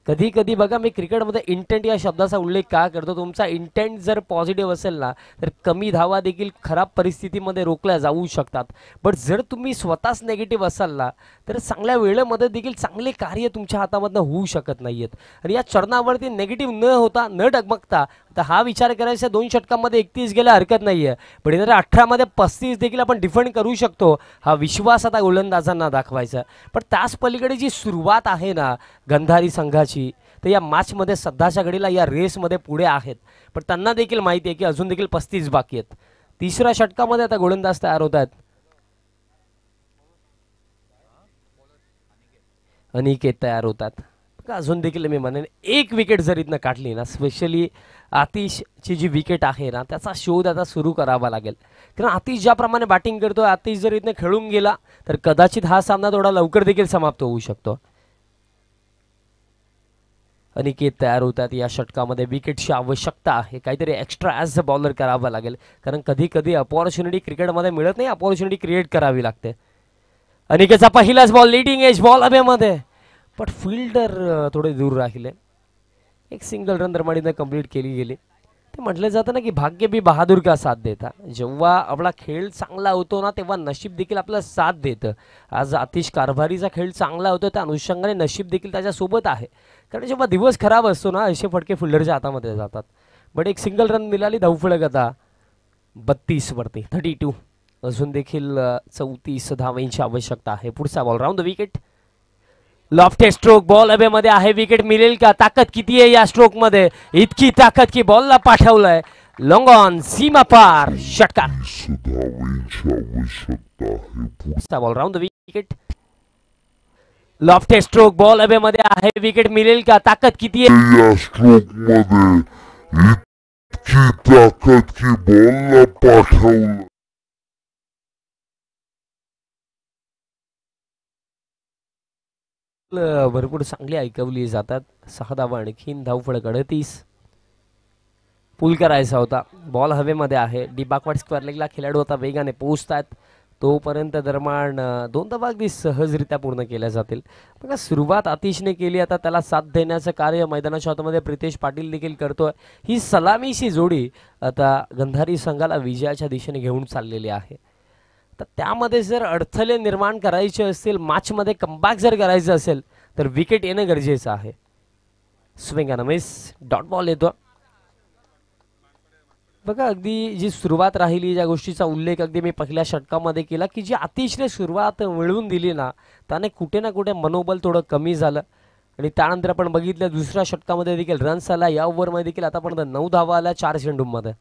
कधी कधी बघा, मी क्रिकेटमध्ये इंटेंट या शब्दाचा उल्लेख का करतो, तुमचा इंटेंट जर पॉझिटिव्ह असेल ना तर कमी धावा देखील खराब परिस्थितीमध्ये रोखल्या जाऊ शकतात. बट जर तुम्ही स्वतःच नेगेटिव्ह असाल ना तर चांगल्या वेळेमध्ये देखील चांगले कार्य तुमच्या हातामधनं होऊ शकत नाही आहेत. आणि या चरणावरती नेगेटिव्ह न होता, न डगमगता, तर हा विचार करायचा 2 षटकांमध्ये 31 गेल्या हरकत नाही आहे, पण येणाऱ्या 18मध्ये 35 देखील आपण डिफेंड करू शकतो, हा विश्वास आता गोलंदाजांना दाखवायचा. पण त्याच पलीकडे जी सुरुवात आहे ना गंधारी संघाची, तर या मॅचमध्ये सध्याच्या घडीला या रेसमध्ये पुढे आहेत, पण त्यांना देखील माहिती आहे की अजून देखील 35 बाकी आहेत. 3ऱ्या षटकामध्ये आता गोलंदाज तयार होत आहेत. अनिकेत तयार होतात. अजून देखील मी म्हणेन एक विकेट जर इथनं काढली ना, स्पेशली आतिशची जी विकेट आहे ना त्याचा शोध आता सुरू करावा लागेल. कारण आतिश ज्याप्रमाणे बॅटिंग करतो, आतिश जर इथनं खेळून गेला तर कदाचित हा सामना थोडा लवकर देखील समाप्त होऊ शकतो. अनिकेत तयार होतात. या षटकामध्ये विकेटची आवश्यकता आहे, काहीतरी एक्स्ट्रा ॲज अ बॉलर करावं लागेल, कारण कधी कधी अपॉर्च्युनिटी क्रिकेटमध्ये मिळत नाही, अपॉर्च्युनिटी क्रिएट करावी लागते. अनिकेतचा पहिलाच बॉल, लीडिंग एज, बॉल हवेमध्ये, पण फिल्डर थोडे दूर राहिले. एक सिंगल रन दरम्यान कंप्लीट केली गेली. ते म्हटलं जातं ना की भाग्य भी बहादूर का साथ देता. जेव्हा आपला खेळ चांगला होतो ना तेव्हा नशीब देखील आपला साथ देतं. आज आतिश कारभारीचा खेळ चांगला होतो, त्या अनुषंगाने नशीब देखील त्याच्यासोबत आहे. कारण जेव्हा दिवस खराब असतो ना असे फटके फिल्डरच्या हातामध्ये जातात. बट एक सिंगल रन मिळाली, धावफलक आता 32 वरती, 32. अजून देखील 34 धावांची आवश्यकता आहे. पुढचा ball round the wicket, lofted stroke, ball हवेमध्ये आहे, विकेट मिळेल का? ताकद किती आहे या स्ट्रोक मध्ये? इतकी ताकद की बॉलला पाठवलंय लॉंग ऑन, सीमा पार, षटकार. पुढचा ball round the wicket, lofted stroke, ball हवेमध्ये आहे, विकेट मिळेल का? ताकद किती आहे या स्ट्रोक मध्ये? इतकी ताकद की बॉलला पाठवलं. भरपूर चांगली ऐकवली जातात. 6 धावा, आणखीन धावफलक 38. पुल करायचा होता, बॉल हवेमध्ये आहे, डी बॅकवर्ड स्क्वेअर लेगला खेळाडू आता वेगाने पोहोचतात. तोपर्यंत दरम्यान 2 धावा अगदी सहजरित्या पूर्ण केल्या जातील. बघा, सुरुवात आतिशने केली, आता त्याला साथ देण्याचं कार्य मैदानाच्या आतमध्ये प्रितेश पाटील देखील करतोय. ही सलामीची जोडी आता गंधारी संघाला विजयाच्या दिशेने घेऊन चाललेली आहे. तर त्यामध्ये जर अडथळे निर्माण करायचे असतील, मॅचमध्ये कमबॅक जर करायचं असेल तर विकेट येणं गरजेचं आहे. Swing and miss, dot ball येतो. बघा अगदी जी सुरुवात राहिली ज्या गोष्टीचा उल्लेख अगदी मी पहिल्या षटकामध्ये केला की जी अतिशय सुरुवात मिळवून दिली ना त्याने कुठे ना कुठे मनोबल थोडं कमी झालं आणि त्यानंतर आपण बघितलं दुसऱ्या षटकामध्ये देखील रन्स आला या ओव्हरमध्ये देखील आतापर्यंत 9 धावा आल्या 4 चेंडूंमध्ये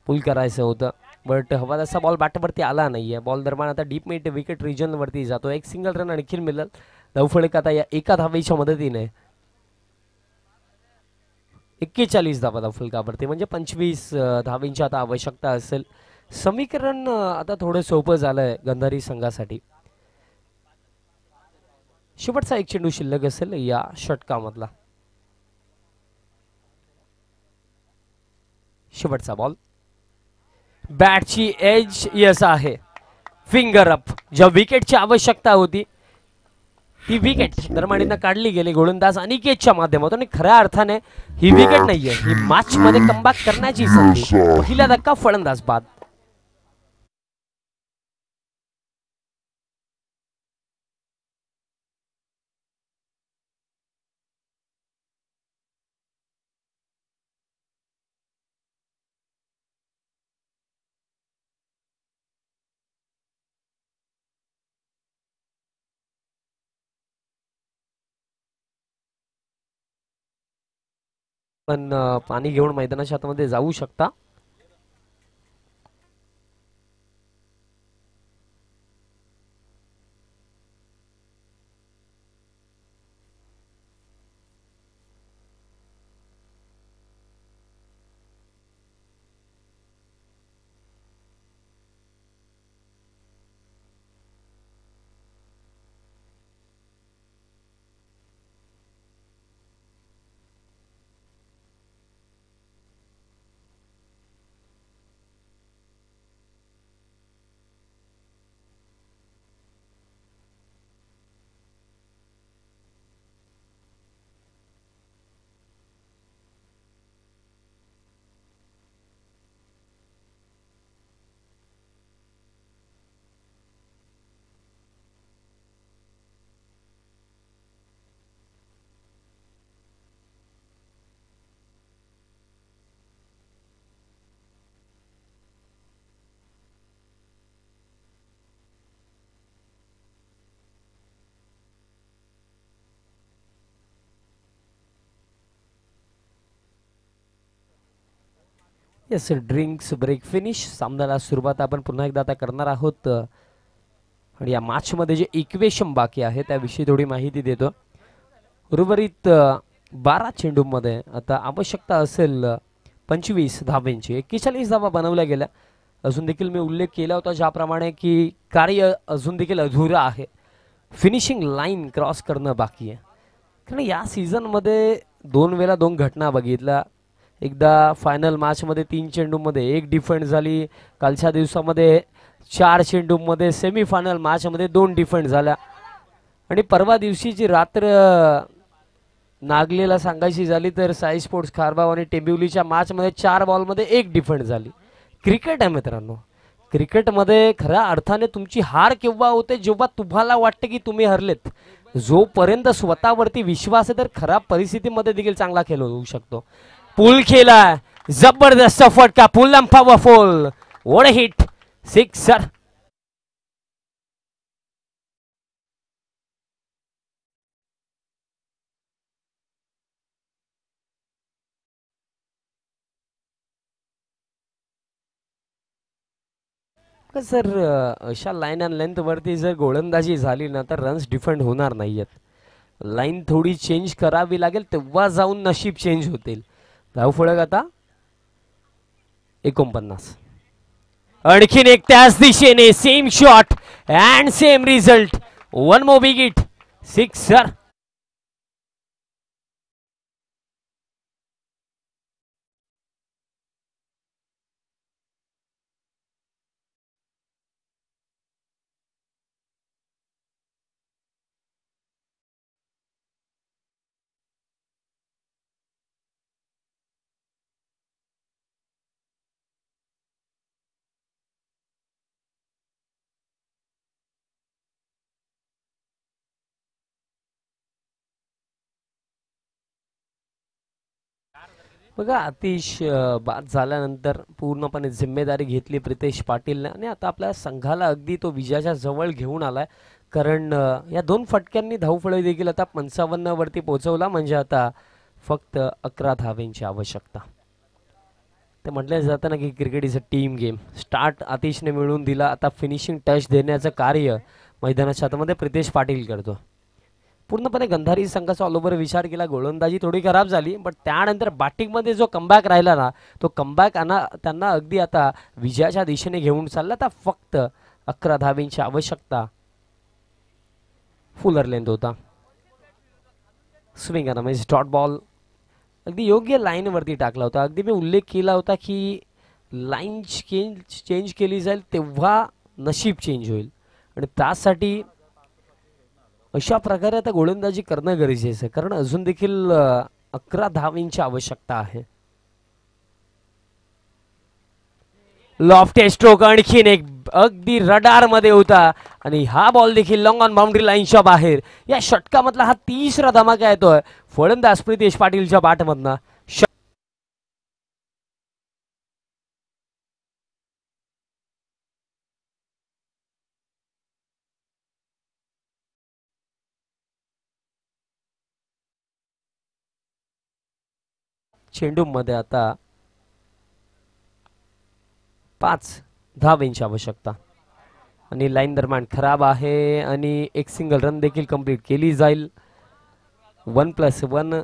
पुल करायचं होतं बट हवा तसा बॉल बॅटवरती आला नाहीये बॉल दरम्यान आता डीप मिड विकेट रिजनवरती जातो एक सिंगल रन आणखी मिळेल धावफलक आता या एका धावेच्या मदतीने 41 धावा धावफलकावरती म्हणजे 25 धावींची आता आवश्यकता असेल समीकरण आता थोडं सोपं झालंय गंधारी संघासाठी शेवटचा एक चेंडू शिल्लक असेल या षटकामधला शेवटचा बॉल बॅटची एज यस आहे फिंगर अप ज्या विकेटची आवश्यकता होती ती विकेट दरम्यान काढली गेली गोलंदाज अनिकेतच्या माध्यमातून आणि खऱ्या अर्थाने ही विकेट नाहीये ही मॅच मध्ये कमबॅक करण्याची संधी पहिला धक्का फलंदाज बाद पण पाणी घेऊन मैदानाच्या आतमध्ये जाऊ शकता येस ड्रिंक्स ब्रेक फिनिश सामन्याला सुरुवात आपण पुन्हा एकदा आता करणार आहोत आणि या मॅच मध्ये जे इक्वेशन बाकी आहे त्याविषयी थोडी माहिती देतो उर्वरित 12 चेंडूंमध्ये आता आवश्यकता असेल 25 धावेंची 41 धावा बनवल्या गेल्या अजून देखील मी उल्लेख केला होता ज्याप्रमाणे की कार्य अजून देखील अधुरं आहे फिनिशिंग लाईन क्रॉस करणं बाकी आहे कारण या सीझनमध्ये 2 वेळा 2 घटना बघितल्या एकदा फायनल मॅचमध्ये 3 चेंडूमध्ये एक डिफेंड झाली कालच्या दिवसामध्ये 4 चेंडूमध्ये सेमीफायनल मॅचमध्ये 2 डिफेंड झाल्या आणि परवा दिवशीची रात्र नागलेला सांगायची झाली तर साई स्पोर्ट्स खारबाव आणि टेंबिवलीच्या मॅचमध्ये 4 बॉलमध्ये एक डिफेंड झाली क्रिकेट आहे मित्रांनो क्रिकेटमध्ये खऱ्या अर्थाने तुमची हार केव्हा होते जेव्हा तुम्हाला वाटते की तुम्ही हरलेत जोपर्यंत स्वतःवरती विश्वास आहे तर खराब परिस्थितीमध्ये देखील चांगला खेळ होऊ शकतो पुल खेला जबरदस्त फटका pull powerful what a hit sixer sir अशा लाईन अँड लेंथ वरती जर गोलंदाजी झाली ना तर रन्स डिफेंड होणार नाहीयेत लाईन थोडी चेंज करावी लागेल तेव्हा जाऊन नशीब चेंज होतील धावफलक आता 49 आणखीन एक त्याच दिशेने same shot and same result one more big hit sixer बघा आतिश बाद झाल्यानंतर पूर्णपणे जिम्मेदारी घेतली प्रितेश पाटीलने आणि आता आपल्या संघाला अगदी तो विजयाच्या जवळ घेऊन आलाय. कारण या 2 फटक्यांनी धावफलक देखील आता 55 वरती पोहोचवला. म्हणजे आता फक्त 11 धावेंची आवश्यकता. ते म्हटलं जातं ना की cricket is a team game. Start आतिशने मिळवून दिला. आता फिनिशिंग टच देण्याचं कार्य मैदानाच्या आतमध्ये प्रितेश पाटील करतो. पूर्णपणे गंधारी संघाचा ऑल ओव्हर विचार केला. गोलंदाजी थोडी खराब झाली, बट त्यानंतर बॅटिंगमध्ये जो कमबॅक राहिला ना, तो कमबॅक त्यांना अगदी आता विजयाच्या दिशेने घेऊन चालला. आता फक्त 11 धावेंची आवश्यकता. फुलर लेंथ होता. स्विंग आणि डॉट बॉल अगदी योग्य लाईनवरती टाकला होता. अगदी मी उल्लेख केला होता की लाईन चेंज केली जाईल तेव्हा नशीब चेंज होईल आणि त्यासाठी अशा प्रकारे आता गोलंदाजी करणं गरजेचं आहे. कारण अजून देखील 11 धावेंची आवश्यकता आहे. लॉफ्टेड स्ट्रोक आणखीन एक अगदी रडार मध्ये होता आणि हा बॉल देखील लॉंग ऑन बाउंड्री लाईनच्या बाहेर. या षटकामधला हा 3रा धमाका येतोय फलंदाज प्रितेश पाटीलच्या बॅटमधनं. चेंडू मध्ये आता 5 धावेंची आवश्यकता आणि लाईन दरम्यान खराब आहे आणि एक सिंगल रन देखील कंप्लीट केली जाईल. 1+1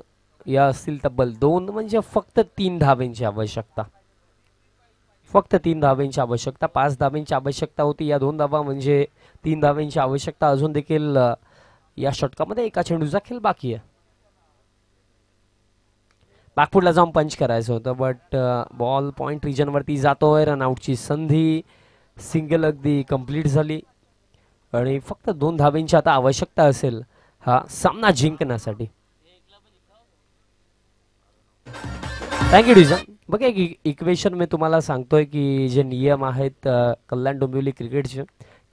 या असतील तब्बल 2 म्हणजे फक्त 3 धावेंची आवश्यकता. फक्त 3 धावेंची आवश्यकता. 5 धावेंची आवश्यकता होती. या 2 धावा म्हणजे 3 धावेंची आवश्यकता. अजून देखील या षटकामध्ये एका चेंडूचा खेळ बाकी आहे. बॅकफुटला जाऊन पंच करायचं होतं, बट बॉल पॉइंट रिजन वरती जातोय. रनआउटची संधी. सिंगल अगदी कंप्लीट झाली आणि फक्त 2 धावेंची आता आवश्यकता असेल हा सामना जिंकण्यासाठी. थँक्यू डिझन. बघा एक इक्वेशन मी तुम्हाला सांगतोय की जे नियम आहेत कल्याण डोंबिवली क्रिकेटचे,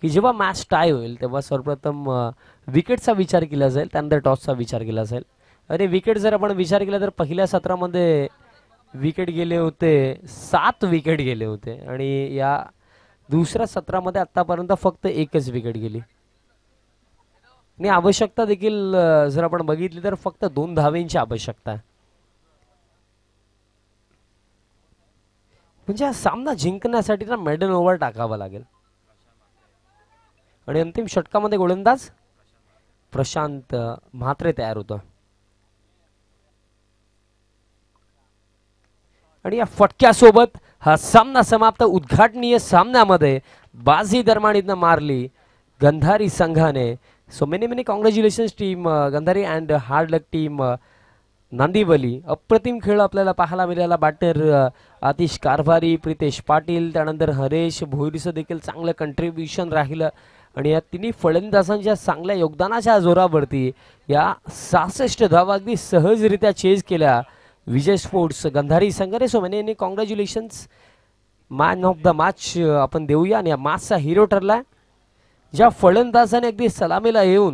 की जेव्हा मॅच टाय होईल तेव्हा सर्वप्रथम विकेटचा विचार केला जाईल, त्यानंतर टॉसचा विचार केला जाईल. अरे विकेट जर आपण विचार केला तर पहिल्या सत्रामध्ये विकेट गेले होते 7 विकेट गेले होते आणि या दुसऱ्या सत्रामध्ये आतापर्यंत फक्त 1च विकेट गेली आणि आवश्यकता देखील जर आपण बघितली तर फक्त 2 धावेंची आवश्यकता आहे. म्हणजे हा सामना जिंकण्यासाठी ना मेडन ओव्हर टाकावा लागेल आणि अंतिम षटकामध्ये गोलंदाज प्रशांत म्हात्रे तयार होतो आणि या फटक्यासोबत हा सामना समाप्त. उद्घाटनीय सामन्यामध्ये बाजी दरम्यान मारली गंधारी संघाने. So many congratulations team Gandhari and hard luck team Nandivali. अप्रतिम खेळ आपल्याला पाहायला मिळाला. बॅटर आतिश कारभारी, प्रितेश पाटील, त्यानंतर हरेश भोईरचं देखील चांगलं कंट्रीब्युशन राहिलं आणि या तिन्ही फलंदाजांच्या चांगल्या योगदानाच्या जोरावरती या 66 धावा अगदी सहजरित्या चेज केल्या विजय स्पोर्ट्स गंधारी संघाने. So many congratulations. Man of the match आपण देऊया आणि या मॅचचा हिरो ठरलाय ज्या फलंदाजाने अगदी सलामीला येऊन